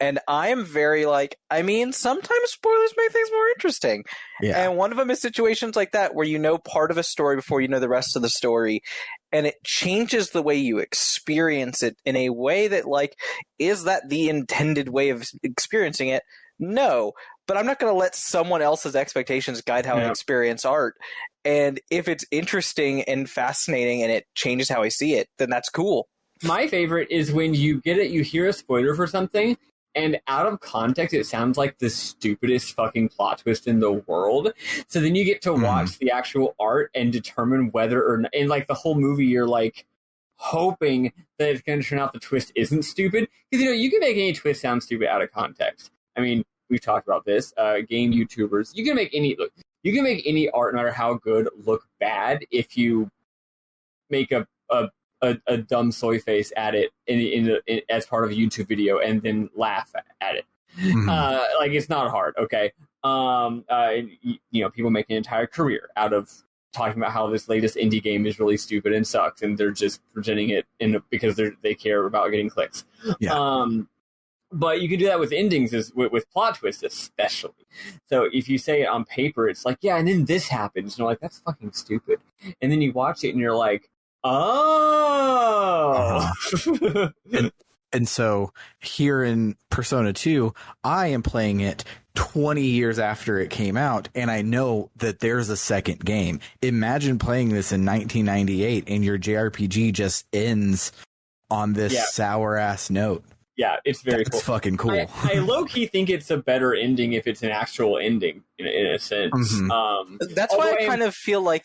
And I am very sometimes spoilers make things more interesting. Yeah. And one of them is situations like that where you know part of a story before you know the rest of the story, and it changes the way you experience it in a way that is that the intended way of experiencing it? No, but I'm not going to let someone else's expectations guide how I experience art. And if it's interesting and fascinating and it changes how I see it, then that's cool. My favorite is when you hear a spoiler for something, and out of context, it sounds like the stupidest fucking plot twist in the world. So then you get to watch the actual art and determine whether or not, in like the whole movie, you're like hoping that it's going to turn out the twist isn't stupid. Because, you know, you can make any twist sound stupid out of context. I mean, we've talked about this. Game YouTubers, you can make any art, no matter how good, look bad if you make a dumb soy face at it in as part of a YouTube video and then laugh at it. Like, it's not hard, okay? You know, people make an entire career out of talking about how this latest indie game is really stupid and sucks, and they're just presenting it because they care about getting clicks. Yeah. But you can do that with endings, with plot twists especially. So if you say it on paper, it's like, yeah, and then this happens. And you're like, that's fucking stupid. And then you watch it and you're like, oh. And so here in Persona 2, I am playing it 20 years after it came out, and I know that there's a second game. Imagine playing this in 1998 and your JRPG just ends on this sour-ass note. Yeah, it's very cool. It's fucking cool. I low-key think it's a better ending if it's an actual ending, in a sense. That's why I kind of feel like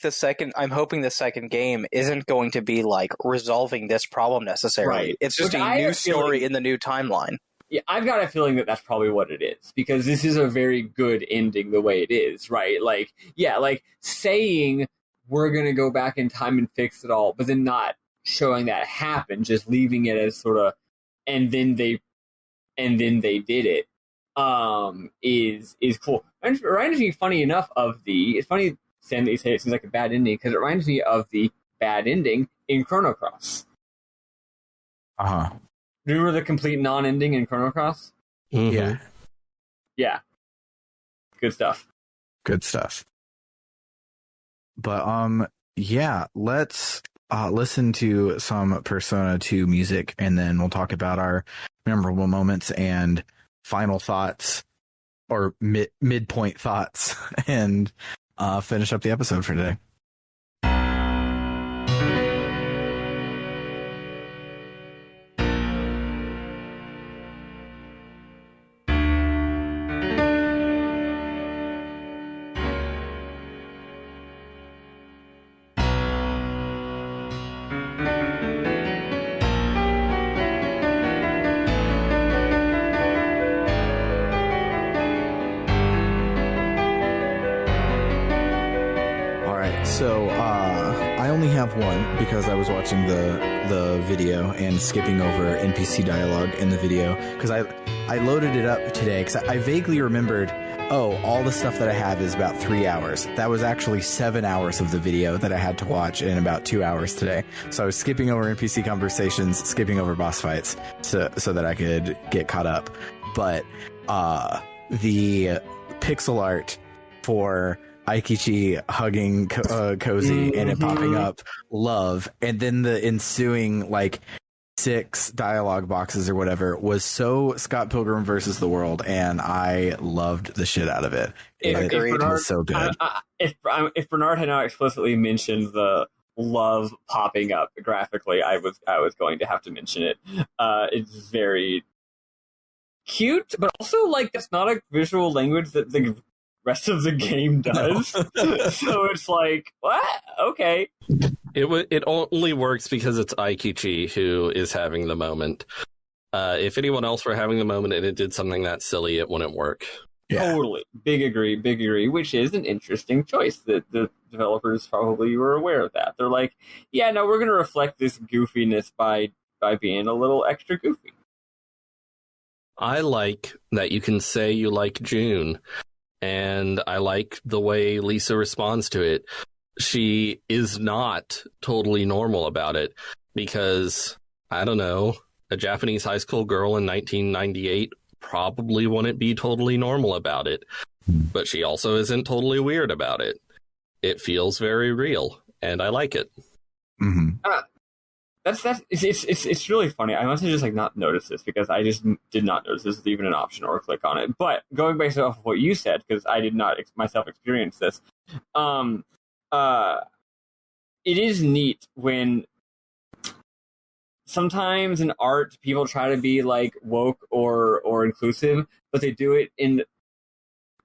I'm hoping the second game isn't going to be like resolving this problem necessarily. Right. It's just a new story in the new timeline. Yeah, I've got a feeling that that's probably what it is, because this is a very good ending the way it is, right? Like, yeah, like saying we're going to go back in time and fix it all, but then not showing that happen, just leaving it as sort of, and then they did it, is cool. It reminds me, funny enough, it's funny, Sam, that you say it seems like a bad ending, because it reminds me of the bad ending in Chrono Cross. Remember the complete non-ending in Chrono Cross? Yeah. Yeah. Good stuff. But, yeah, let's listen to some Persona 2 music, and then we'll talk about our memorable moments and final thoughts, or midpoint thoughts, and finish up the episode for today. So I only have one because I was watching the video and skipping over NPC dialogue in the video, because I loaded it up today because I vaguely remembered, all the stuff that I have is about 3 hours. That was actually 7 hours of the video that I had to watch in about 2 hours today. So I was skipping over NPC conversations, skipping over boss fights so that I could get caught up. But the pixel art for Aikichi hugging Cozy and it popping up love, and then the ensuing like 6 dialogue boxes or whatever was so Scott Pilgrim versus the World, and I loved the shit out of it. It was so good. If Bernard had not explicitly mentioned the love popping up graphically, I was going to have to mention it. It's very cute, but also like that's not a visual language that the rest of the game does. So it's like, what? Okay. It only works because it's Aikichi who is having the moment. If anyone else were having the moment and it did something that silly, it wouldn't work. Yeah. Totally. Big agree, which is an interesting choice that the developers probably were aware of that. They're like, yeah, no, we're going to reflect this goofiness by being a little extra goofy. I like that you can say you like June, and I like the way Lisa responds to it. She is not totally normal about it because, I don't know, a Japanese high school girl in 1998 probably wouldn't be totally normal about it, but she also isn't totally weird about it. It feels very real, and I like it. Mm-hmm. it's really funny. I must have just like not noticed this because I just did not notice this was even an option or click on it. But going based off of what you said, because I did not myself experience this, it is neat when sometimes in art people try to be like woke or inclusive, but they do it in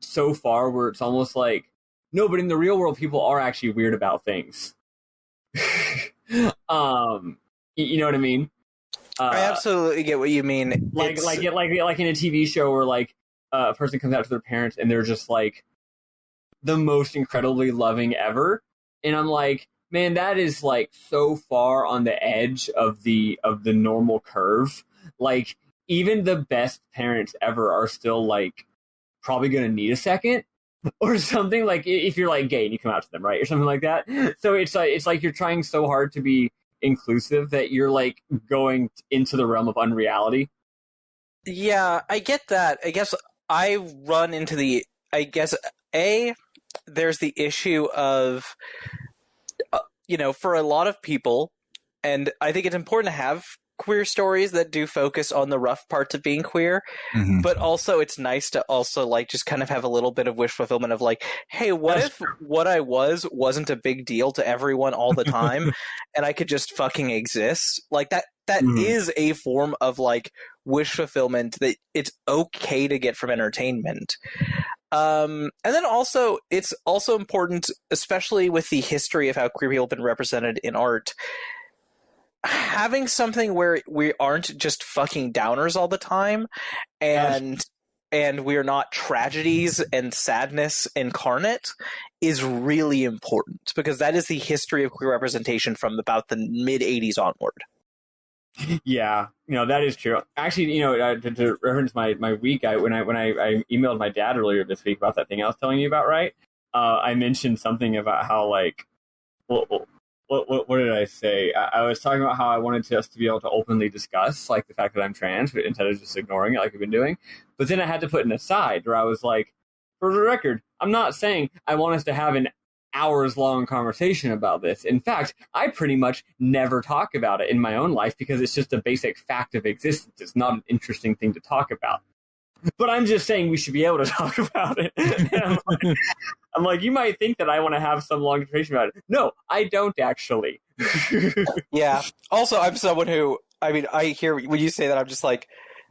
so far where it's almost like no, but in the real world people are actually weird about things. You know what I mean? I absolutely get what you mean. Like in a TV show where like a person comes out to their parents and they're just like the most incredibly loving ever, and I'm like, man, that is like so far on the edge of the normal curve. Like even the best parents ever are still like probably gonna need a second or something. Like if you're like gay and you come out to them, right, or something like that. So it's like you're trying so hard to be inclusive that you're like going into the realm of unreality. Yeah, I get that. I guess I run into there's the issue of for a lot of people, and I think it's important to have queer stories that do focus on the rough parts of being queer, but also it's nice to also like just kind of have a little bit of wish fulfillment of like, hey, what if what I wasn't a big deal to everyone all the time and I could just fucking exist? Like that is a form of like wish fulfillment that it's okay to get from entertainment. And then also, it's also important, especially with the history of how queer people have been represented in art, having something where we aren't just fucking downers all the time, and we're not tragedies and sadness incarnate, is really important, because that is the history of queer representation from about the mid-'80s onward. Yeah, that is true. Actually, to reference my week, when I emailed my dad earlier this week about that thing I was telling you about, right? I mentioned something about how like, what did I say? I was talking about how I wanted us to be able to openly discuss like the fact that I'm trans instead of just ignoring it like we've been doing. But then I had to put an aside where I was like, for the record, I'm not saying I want us to have an hours-long conversation about this. In fact, I pretty much never talk about it in my own life because it's just a basic fact of existence. It's not an interesting thing to talk about. But I'm just saying we should be able to talk about it. And I'm like, you might think that I want to have some long conversation about it. No, I don't actually. Yeah. Also, I'm someone who, I hear when you say that, I'm just like,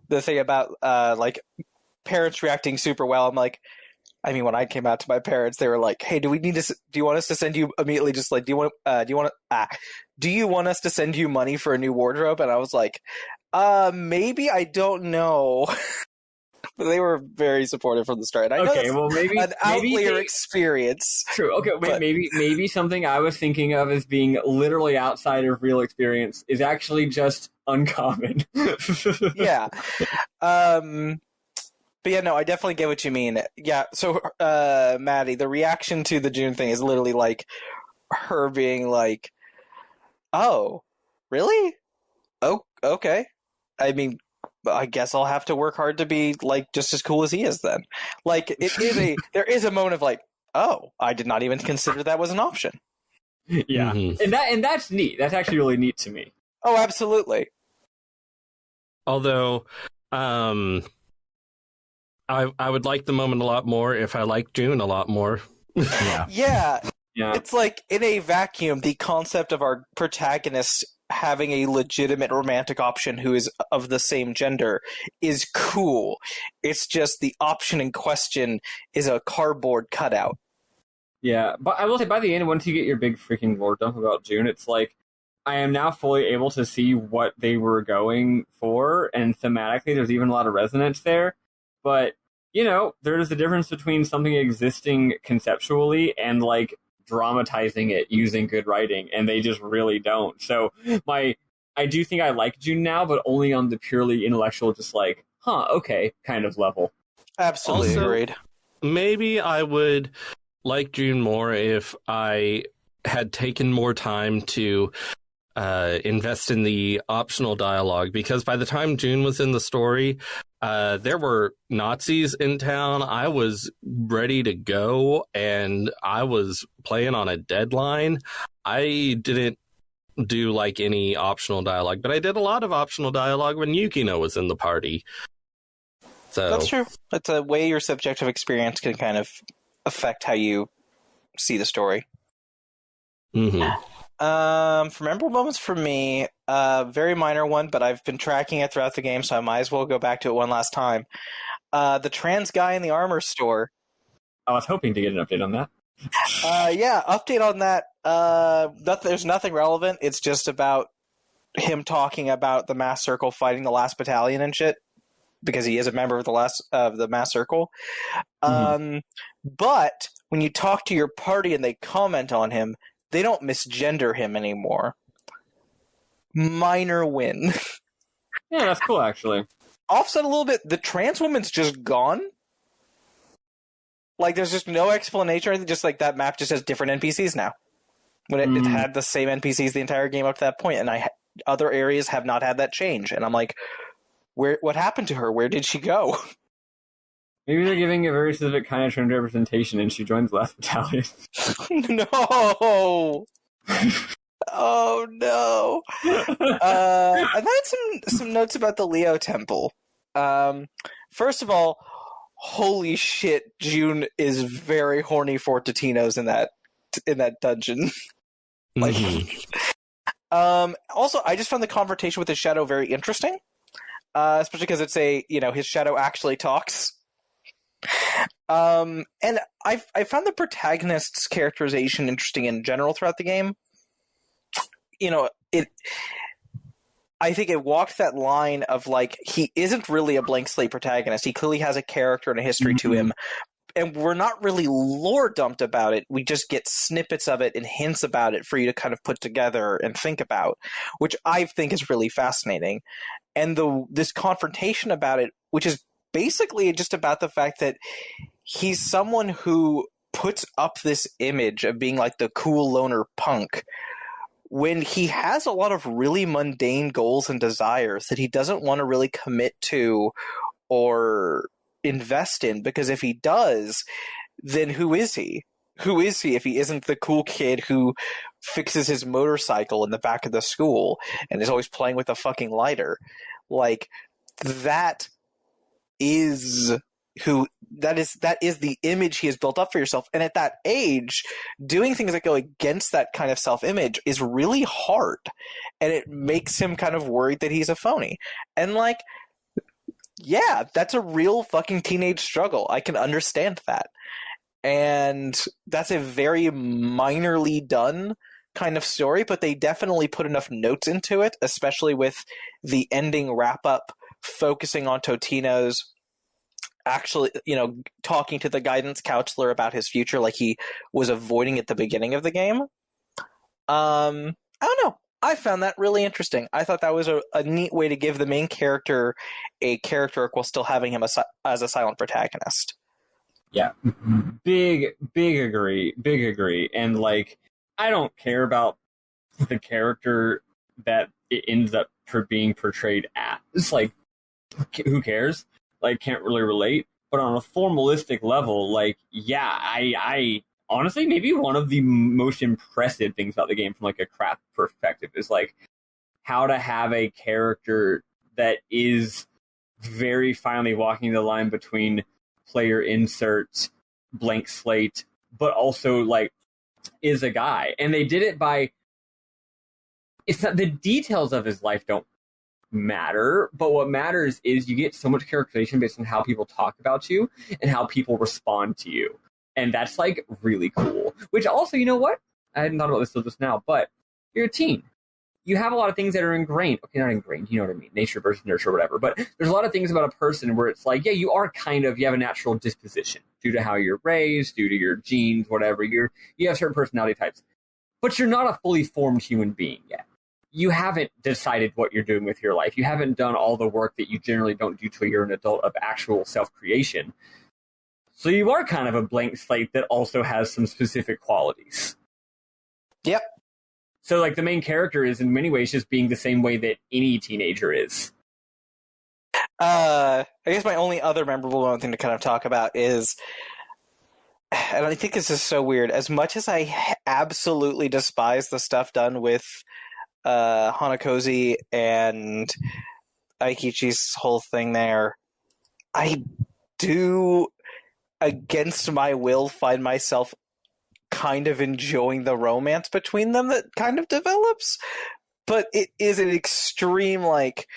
the thing about like parents reacting super well, I'm like, when I came out to my parents, they were like, "Hey, do you want us to send you immediately? Just like, do you want us to send you money for a new wardrobe?" And I was like, maybe, I don't know. But they were very supportive from the start. And I know that's maybe an outlier experience. True. Okay, but maybe something I was thinking of as being literally outside of real experience is actually just uncommon. Yeah. But yeah, no, I definitely get what you mean. Yeah, so Maddie, the reaction to the June thing is literally like her being like, "Oh, really? Oh, okay. I guess I'll have to work hard to be like just as cool as he is then." Like there is a moment of like, "Oh, I did not even consider that was an option." Yeah. And that's neat. That's actually really neat to me. Oh, absolutely. Although I would like the moment a lot more if I liked June a lot more. Yeah. It's like, in a vacuum, the concept of our protagonist having a legitimate romantic option who is of the same gender is cool. It's just the option in question is a cardboard cutout. Yeah, but I will say by the end, once you get your big freaking lore dump about June, it's like, I am now fully able to see what they were going for, and thematically there's even a lot of resonance there. But, there's a difference between something existing conceptually and, like, dramatizing it using good writing, and they just really don't. So, I do think I like June now, but only on the purely intellectual, just like, okay, kind of level. Absolutely agreed. Maybe I would like June more if I had taken more time to invest in the optional dialogue, because by the time June was in the story, there were Nazis in town. I was ready to go, and I was playing on a deadline. I didn't do like any optional dialogue, but I did a lot of optional dialogue when Yukino was in the party. So That's true. That's a way your subjective experience can kind of affect how you see the story. Mm-hmm. For memorable moments for me, very minor one, but I've been tracking it throughout the game, so I might as well go back to it one last time. The trans guy in the armor store. I was hoping to get an update on that. Yeah, update on that. There's nothing relevant. It's just about him talking about the Mass Circle fighting the last battalion and shit, because he is a member of the Mass Circle. But when you talk to your party and they comment on him, they don't misgender him anymore. Minor win. Yeah, that's cool, actually. Offset a little bit, the trans woman's just gone. Like, there's just no explanation or anything, just like that map just has different NPCs now. When it had the same NPCs the entire game up to that point, and other areas have not had that change. And I'm like, what happened to her? Where did she go? Maybe they're giving a very specific kind of trans representation, and she joins the last battalion. No! Oh, no. And then some notes about the Leo Temple. First of all, holy shit, June is very horny for Totino's in that dungeon. Like, also, I just found the confrontation with his shadow very interesting, especially because it's his shadow actually talks. And I found the protagonist's characterization interesting in general throughout the game. I think it walked that line of, like, he isn't really a blank slate protagonist. He clearly has a character and a history to him. And we're not really lore dumped about it. We just get snippets of it and hints about it for you to kind of put together and think about, which I think is really fascinating. And this confrontation about it, which is basically just about the fact that he's someone who puts up this image of being like the cool loner punk when he has a lot of really mundane goals and desires that he doesn't want to really commit to or invest in, because if he does, then who is he? Who is he if he isn't the cool kid who fixes his motorcycle in the back of the school and is always playing with a fucking lighter? Like, that is the image he has built up for yourself. And at that age, doing things that go against that kind of self-image is really hard. And it makes him kind of worried that he's a phony. And, like, yeah, that's a real fucking teenage struggle. I can understand that. And that's a very minorly done kind of story, but they definitely put enough notes into it, especially with the ending wrap-up focusing on Totino's actually, talking to the guidance counselor about his future like he was avoiding at the beginning of the game. I don't know. I found that really interesting. I thought that was a neat way to give the main character a character arc while still having him as a silent protagonist. Yeah. Big agree. And, like, I don't care about the character that it ends up being portrayed as. It's like, who cares? Like, can't really relate. But on a formalistic level, like, yeah, I honestly, maybe one of the most impressive things about the game from, like, a craft perspective is, like, how to have a character that is very finely walking the line between player insert, blank slate, but also, like, is a guy. And they did it by, it's not, the details of his life don't matter, but what matters is you get so much characterization based on how people talk about you and how people respond to you. And that's, like, really cool. Which also, you know what? I hadn't thought about this till just now, but you're a teen. You have a lot of things that are ingrained. Okay, not ingrained, you know what I mean. Nature versus nurture, whatever. But there's a lot of things about a person where it's like, yeah, you have a natural disposition due to how you're raised, due to your genes, whatever. You have certain personality types. But you're not a fully formed human being yet. You haven't decided what you're doing with your life. You haven't done all the work that you generally don't do till you're an adult of actual self-creation. So you are kind of a blank slate that also has some specific qualities. Yep. So, like, the main character is in many ways just being the same way that any teenager is. I guess my only other memorable thing to kind of talk about is, and I think this is so weird, as much as I absolutely despise the stuff done with Hanakoshi and Aikichi's whole thing there, I do, against my will, find myself kind of enjoying the romance between them that kind of develops. But it is an extreme, like,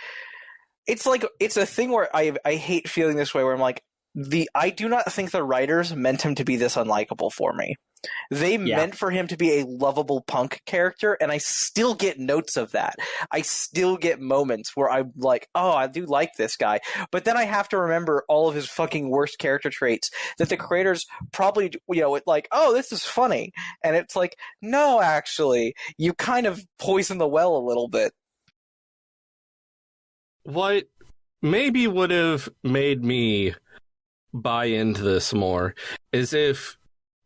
it's a thing where I hate feeling this way, where I'm like, I do not think the writers meant him to be this unlikable for me. They meant for him to be a lovable punk character, and I still get notes of that. I still get moments where I'm like, oh, I do like this guy. But then I have to remember all of his fucking worst character traits that the creators probably, like, oh, this is funny. And it's like, no, actually, you kind of poison the well a little bit. What maybe would have made me buy into this more is if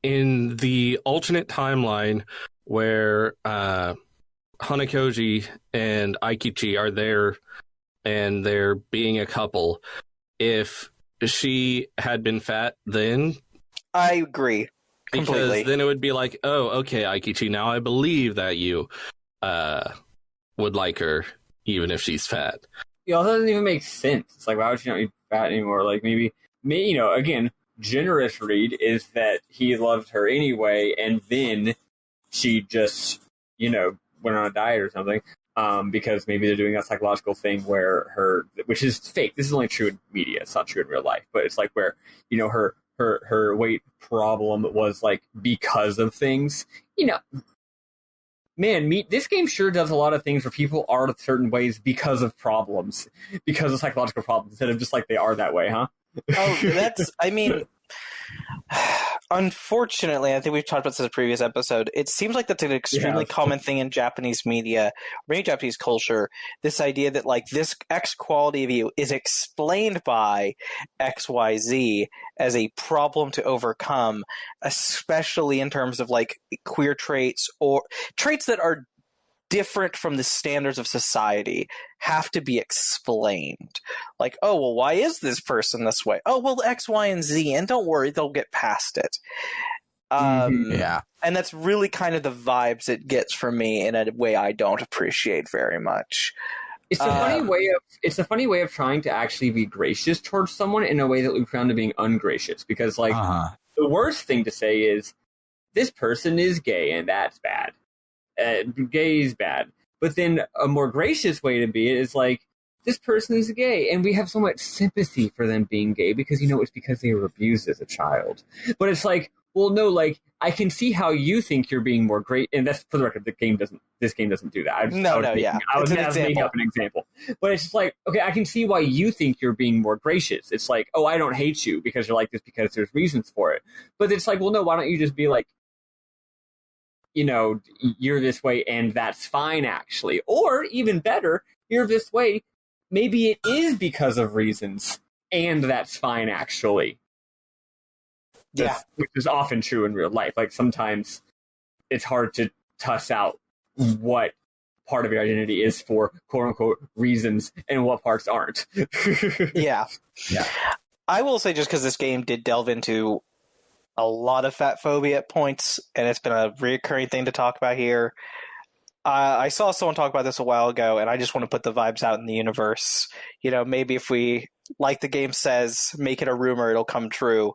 in the alternate timeline where Hanakoshi and Aikichi are there and they're being a couple, if she had been fat then... I agree. Completely. Because then it would be like, oh, okay, Aikichi, now I believe that you would like her even if she's fat. It also doesn't even make sense. It's like, why would she not be fat anymore? Like, maybe, again, generous read is that he loved her anyway, and then she just, went on a diet or something, because maybe they're doing a psychological thing where which is fake. This is only true in media. It's not true in real life, but it's like where, her weight problem was like because of things, Man, this game sure does a lot of things where people are certain ways because of problems, because of psychological problems, instead of just like they are that way, huh? Oh, unfortunately, I think we've talked about this in a previous episode, it seems like that's an extremely common thing in Japanese media, or in Japanese culture, this idea that, like, this X quality of you is explained by XYZ as a problem to overcome, especially in terms of, like, queer traits or traits that are different from the standards of society have to be explained. Like, oh, well, why is this person this way? Oh, well, X, Y, and Z, and don't worry, they'll get past it. Yeah. And that's really kind of the vibes it gets from me in a way I don't appreciate very much. It's a funny way of trying to actually be gracious towards someone in a way that we found to being ungracious. Because, like, the worst thing to say is, this person is gay, and that's bad. Gay is bad. But then a more gracious way to be it is like, this person is gay, and we have so much sympathy for them being gay because, it's because they were abused as a child. But it's like, well, no, like, I can see how you think you're being more great, and that's, for the record, this game doesn't do that. I was making up an example. But it's just like, okay, I can see why you think you're being more gracious. It's like, oh, I don't hate you because you're like this because there's reasons for it. But it's like, well, no, why don't you just be like, you're this way and that's fine, actually. Or, even better, you're this way, maybe it is because of reasons, and that's fine, actually. Which is often true in real life. Like, sometimes it's hard to suss out what part of your identity is for quote-unquote reasons and what parts aren't. Yeah. I will say, just because this game did delve into a lot of fat phobia at points, and it's been a reoccurring thing to talk about here. I saw someone talk about this a while ago, and I just want to put the vibes out in the universe. Maybe if we, like the game says, make it a rumor, it'll come true.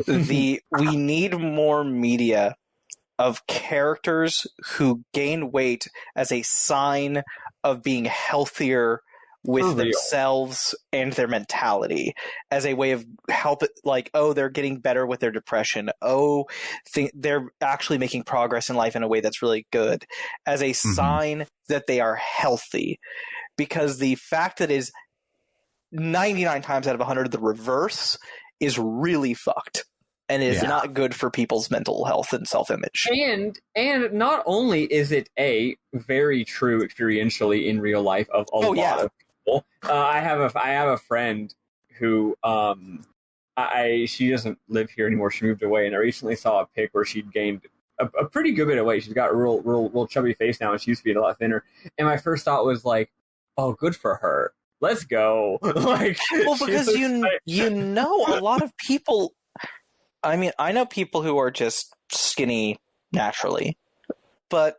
We need more media of characters who gain weight as a sign of being healthier with themselves and their mentality, as a way of like, oh, they're getting better with their depression. Oh, they're actually making progress in life in a way that's really good, as a sign that they are healthy. Because the fact that is 99 times out of 100 the reverse is really fucked. And is not good for people's mental health and self-image. And not only is it very true experientially in real life of a lot of people. I have a friend who she doesn't live here anymore. She moved away, and I recently saw a pic where she'd gained a pretty good bit of weight. She's got a real chubby face now, and she used to be a lot thinner. And my first thought was like, oh, good for her. Let's go. Like, well, because a lot of people. I mean, I know people who are just skinny naturally, but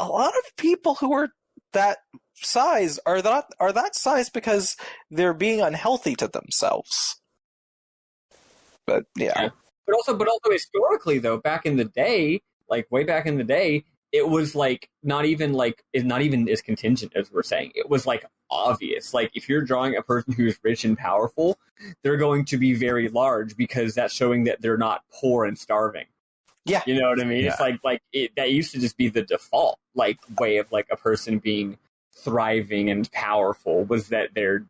a lot of people who are that size are that size because they're being unhealthy to themselves. But yeah. But also historically though, back in the day, like way back in the day, it was like not even as contingent as we're saying. It was like obvious. Like if you're drawing a person who's rich and powerful, they're going to be very large because that's showing that they're not poor and starving. Yeah. You know what I mean? Yeah. It's that used to just be the default like way of like a person being thriving and powerful was that they're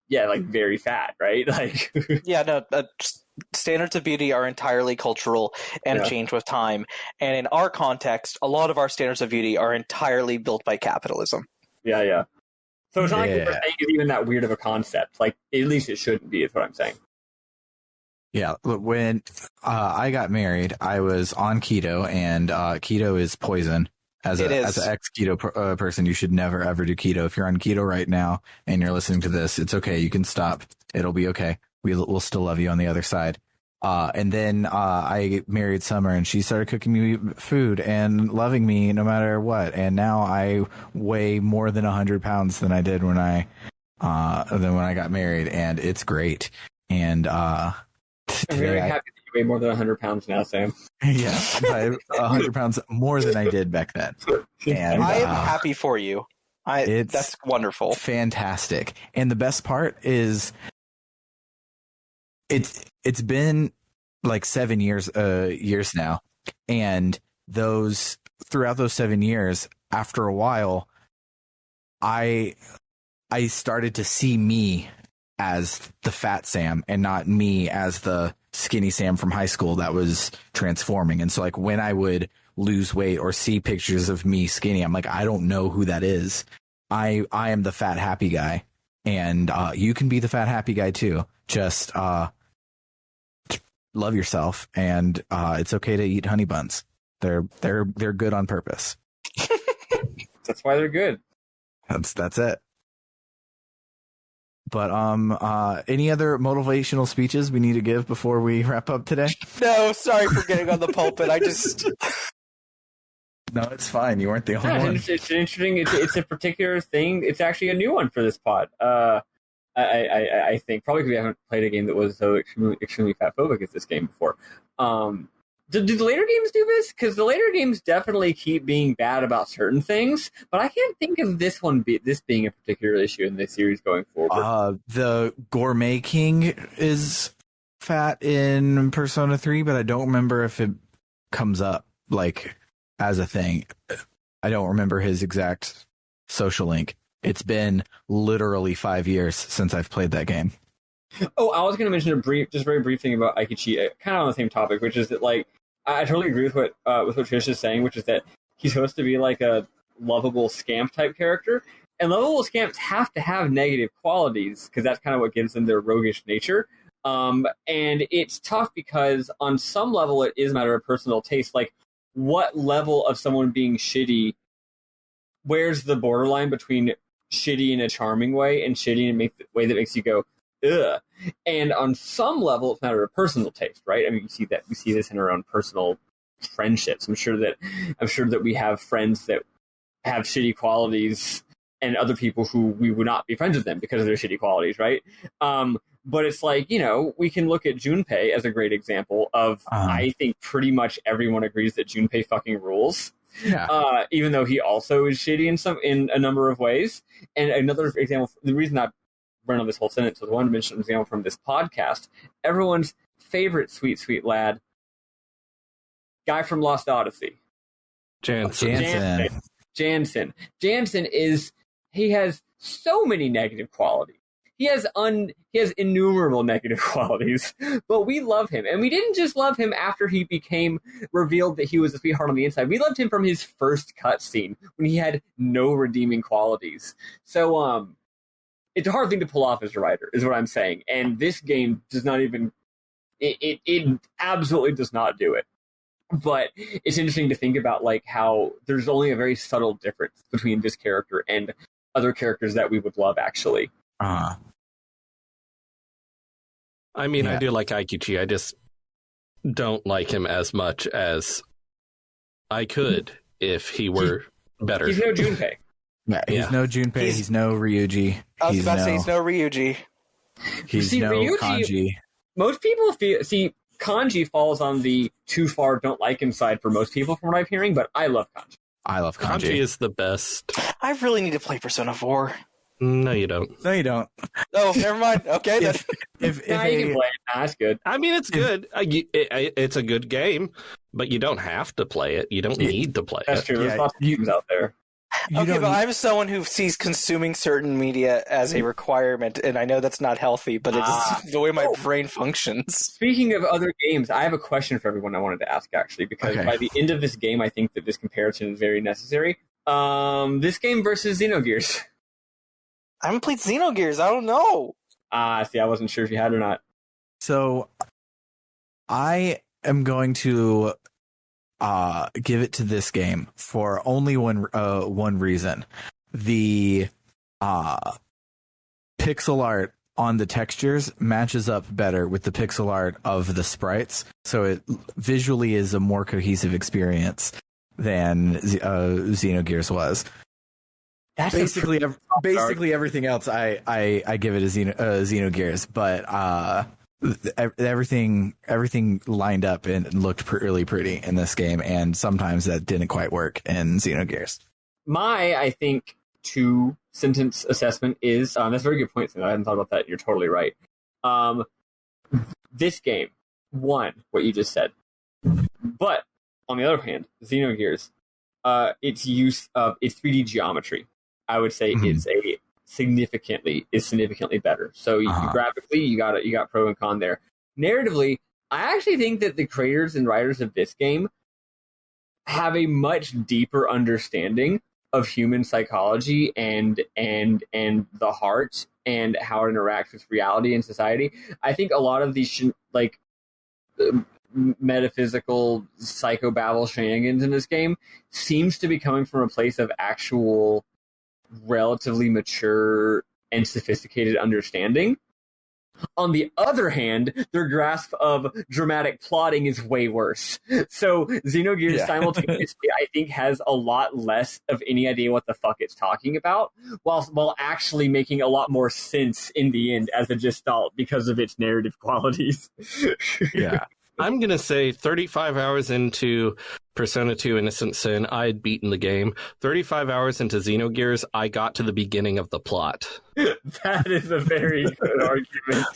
like very fat, right? Like Yeah, no, standards of beauty are entirely cultural and change with time. And in our context, a lot of our standards of beauty are entirely built by capitalism. yeah. So it's not like what we're saying is even that weird of a concept. Like at least it shouldn't be, is what I'm saying. Yeah, when I got married, I was on keto, and keto is poison. As an ex-keto person, you should never, ever do keto. If you're on keto right now and you're listening to this, it's okay. You can stop. It'll be okay. We'll still love you on the other side. And then I married Summer, and she started cooking me food and loving me no matter what. And now I weigh more than 100 pounds than I did when I got married, and it's great. And I'm very happy that you weigh more than 100 pounds now, Sam. Yeah, 100 pounds more than I did back then. And I am happy for you. That's wonderful. Fantastic. And the best part is it's been like 7 years now. And throughout those 7 years, after a while, I started to see me as the fat Sam and not me as the skinny Sam from high school that was transforming. And so like when I would lose weight or see pictures of me skinny, I'm like, I don't know who that is. I am the fat happy guy, and you can be the fat happy guy too. Just love yourself, and it's okay to eat honey buns. They're good on purpose. That's why they're good. That's it. But any other motivational speeches we need to give before we wrap up today? No, sorry for getting on the pulpit. No, it's fine. You weren't the only one. It's interesting. It's a particular thing. It's actually a new one for this pod. I think probably because we haven't played a game that was so extremely fatphobic as this game before. Do the later games do this? Because the later games definitely keep being bad about certain things, but I can't think of this being a particular issue in this series going forward. The Gourmet King is fat in Persona 3, but I don't remember if it comes up like as a thing. I don't remember his exact social link. It's been literally 5 years since I've played that game. Oh, I was going to mention very brief thing about Aikichi, kind of on the same topic, which is that like I totally agree with what Trish is saying, which is that he's supposed to be like a lovable scamp type character, and lovable scamps have to have negative qualities because that's kind of what gives them their roguish nature. And it's tough because on some level it is a matter of personal taste. Like, what level of someone being shitty? Where's the borderline between shitty in a charming way and shitty in a way that makes you go, ugh? And on some level, it's a matter of personal taste, right? I mean, we see this in our own personal friendships. I'm sure that we have friends that have shitty qualities and other people who we would not be friends with them because of their shitty qualities, right? But it's like, we can look at Junpei as a great example of, I think pretty much everyone agrees that Junpei fucking rules. Yeah. Even though he also is shitty in a number of ways. And another example, the reason I run on this whole sentence was I wanted to mention an example from this podcast. Everyone's favorite sweet, sweet lad, guy from Lost Odyssey. Jansen. He has so many negative qualities. He has innumerable negative qualities, but we love him. And we didn't just love him after he became revealed that he was a sweetheart on the inside. We loved him from his first cutscene when he had no redeeming qualities. So, it's a hard thing to pull off as a writer, is what I'm saying. And this game does not even, it absolutely does not do it. But it's interesting to think about like how there's only a very subtle difference between this character and other characters that we would love, actually. I mean, I do like Aikichi. I just don't like him as much as I could if he were better. He's no Junpei. Yeah, he's no Junpei. He's no Ryuji. I was about to say he's no Ryuji. He's no Ryuji, Kanji. Most people see Kanji falls on the too far don't like him side for most people, from what I'm hearing. But I love Kanji. I love Kanji. Kanji is the best. I really need to play Persona 4. No, you don't. No, you don't. Oh, never mind. Okay, then. If Nah, you can play it. Nah, that's good. I mean, it's good. It's a good game, but you don't have to play it. You don't need to play That's it. true. There's Yeah, lots of games out there. Okay, but I'm someone who sees consuming certain media as a requirement, and I know that's not healthy, but it's the way my brain functions. Speaking of other games, I have a question for everyone I wanted to ask, actually, because by the end of this game, I think that this comparison is very necessary. This game versus Xenogears. I haven't played Xenogears. I don't know. See, I wasn't sure if you had or not. So I am going to give it to this game for only one reason. The pixel art on the textures matches up better with the pixel art of the sprites, so it visually is a more cohesive experience than Xenogears was. That's Basically everything else I give it a Xenogears, but everything lined up and looked really pretty in this game, and sometimes that didn't quite work in Xenogears. My, I think, 2-sentence assessment is that's a very good point. I hadn't thought about that. You're totally right. This game won what you just said, but on the other hand, Xenogears, its use of its 3D geometry, I would say, is significantly better. So graphically, you got pro and con there. Narratively, I actually think that the creators and writers of this game have a much deeper understanding of human psychology and the heart and how it interacts with reality and society. I think a lot of these metaphysical psychobabble shenanigans in this game seems to be coming from a place of actual relatively mature and sophisticated understanding. On the other hand, their grasp of dramatic plotting is way worse. So Xenogears simultaneously, I think, has a lot less of any idea what the fuck it's talking about, while actually making a lot more sense in the end as a gestalt because of its narrative qualities. Yeah. I'm going to say 35 hours into Persona 2 Innocent Sin, I had beaten the game. 35 hours into Xenogears, I got to the beginning of the plot. That is a very good argument.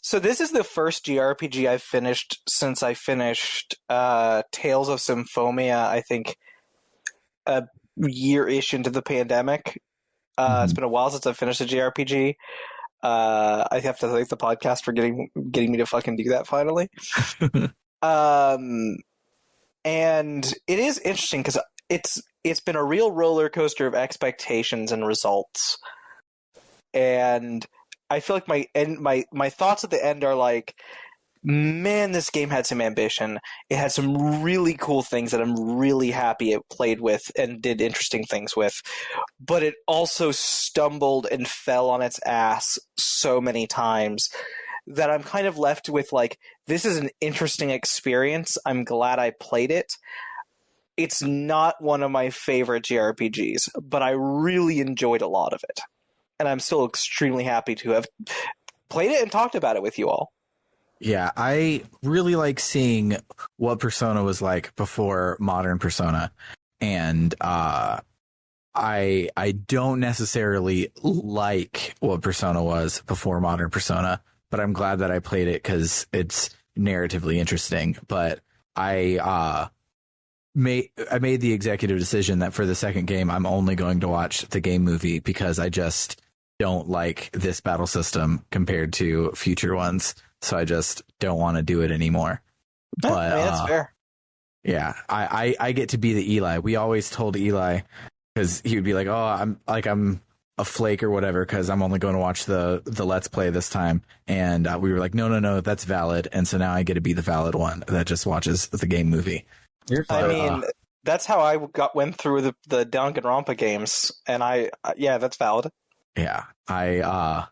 So this is the first JRPG I've finished since I finished Tales of Symphonia, I think, a year-ish into the pandemic. It's been a while since I've finished a JRPG. I have to thank the podcast for getting me to fucking do that finally. And it is interesting because it's been a real roller coaster of expectations and results. And I feel like my thoughts at the end are like, man, this game had some ambition. It had some really cool things that I'm really happy it played with and did interesting things with. But it also stumbled and fell on its ass so many times that I'm kind of left with like, this is an interesting experience. I'm glad I played it. It's not one of my favorite JRPGs, but I really enjoyed a lot of it. And I'm still extremely happy to have played it and talked about it with you all. Yeah, I really like seeing what Persona was like before modern Persona, and I don't necessarily like what Persona was before modern Persona, but I'm glad that I played it because it's narratively interesting. But I made the executive decision that for the second game, I'm only going to watch the game movie because I just don't like this battle system compared to future ones. So I just don't want to do it anymore. But that's fair. Yeah, I get to be the Eli. We always told Eli, because he would be like, "Oh, I'm a flake or whatever," because I'm only going to watch the Let's Play this time. And we were like, "No, that's valid." And so now I get to be the valid one that just watches the game movie. That's how I went through the Danganronpa games, and that's valid. Yeah, I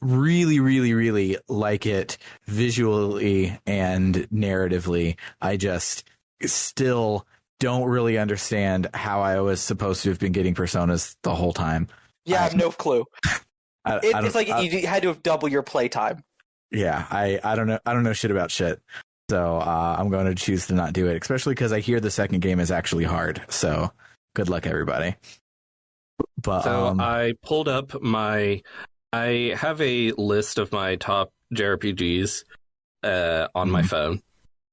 really, really, really like it visually and narratively. I just still don't really understand how I was supposed to have been getting personas the whole time. Yeah, I have no clue. It's like you had to have double your playtime. Yeah, I don't know. I don't know shit about shit. So I'm going to choose to not do it, especially because I hear the second game is actually hard. So good luck, everybody. But so I pulled up I have a list of my top JRPGs on my phone,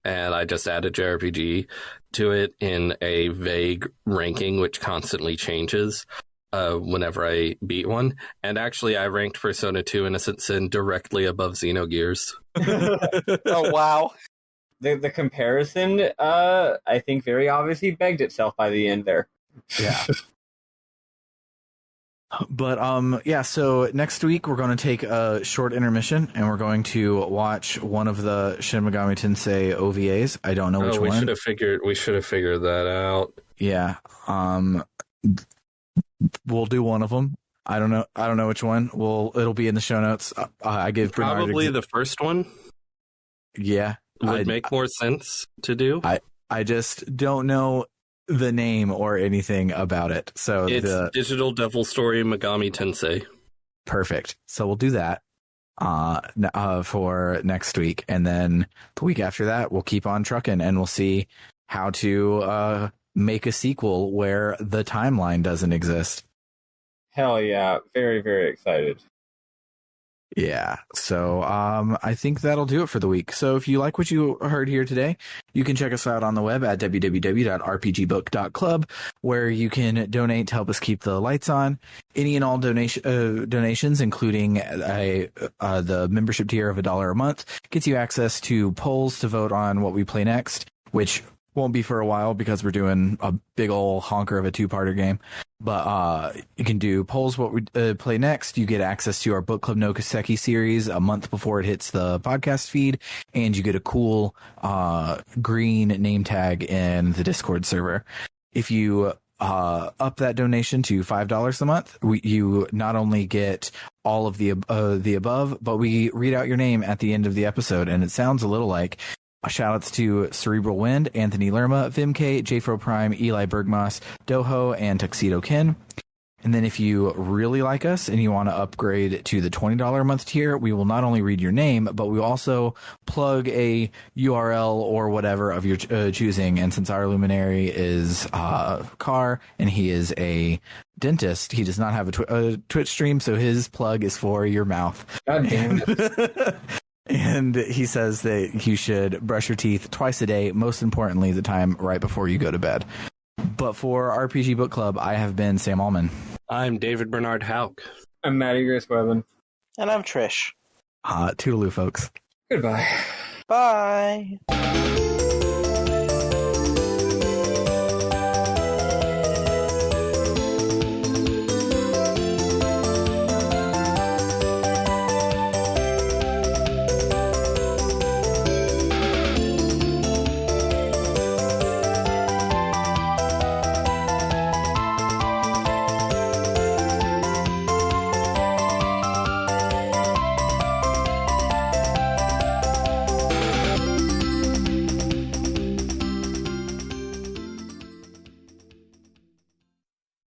and I just added JRPG to it in a vague ranking, which constantly changes whenever I beat one. And actually, I ranked Persona 2 Innocent Sin directly above Xenogears. Oh, wow. The comparison, I think, very obviously begged itself by the end there. Yeah. But yeah, so next week we're going to take a short intermission and we're going to watch one of the Shin Megami Tensei OVAs. I don't know which one. We should have figured that out. Yeah. We'll do one of them. I don't know which one. It'll be in the show notes. I give probably the first one. Yeah. Would make more sense to do. I just don't know the name or anything about it. So it's Digital Devil Story Megami Tensei. Perfect. So we'll do that for next week. And then the week after that, we'll keep on trucking and we'll see how to make a sequel where the timeline doesn't exist. Hell yeah. Very, very excited. Yeah, so I think that'll do it for the week. So if you like what you heard here today, you can check us out on the web at www.rpgbook.club, where you can donate to help us keep the lights on. Any and all donations, including the membership tier of $1 a month, gets you access to polls to vote on what we play next, which won't be for a while because we're doing a big ol' honker of a two-parter game. But you can do polls what we play next. You get access to our Book Club no Kaseki series a month before it hits the podcast feed, and you get a cool green name tag in the Discord server. If you up that donation to $5 a month, you not only get all of the above, but we read out your name at the end of the episode, and it sounds a little like shout-outs to Cerebral Wind, Anthony Lerma, Vimk, Jfro Prime, Eli Bergmas, Doho, and Tuxedo Ken. And then if you really like us and you want to upgrade to the $20 a month tier, we will not only read your name, but we will also plug a URL or whatever of your choosing. And since our luminary is Carr and he is a dentist, he does not have a Twitch stream, so his plug is for your mouth. God damn it. And he says that you should brush your teeth twice a day, most importantly, the time right before you go to bed. But for RPG Book Club, I have been Sam Allman. I'm David Bernard Hauk. I'm Maddie Grace Webben. And I'm Trish. Toodaloo, folks. Goodbye. Bye.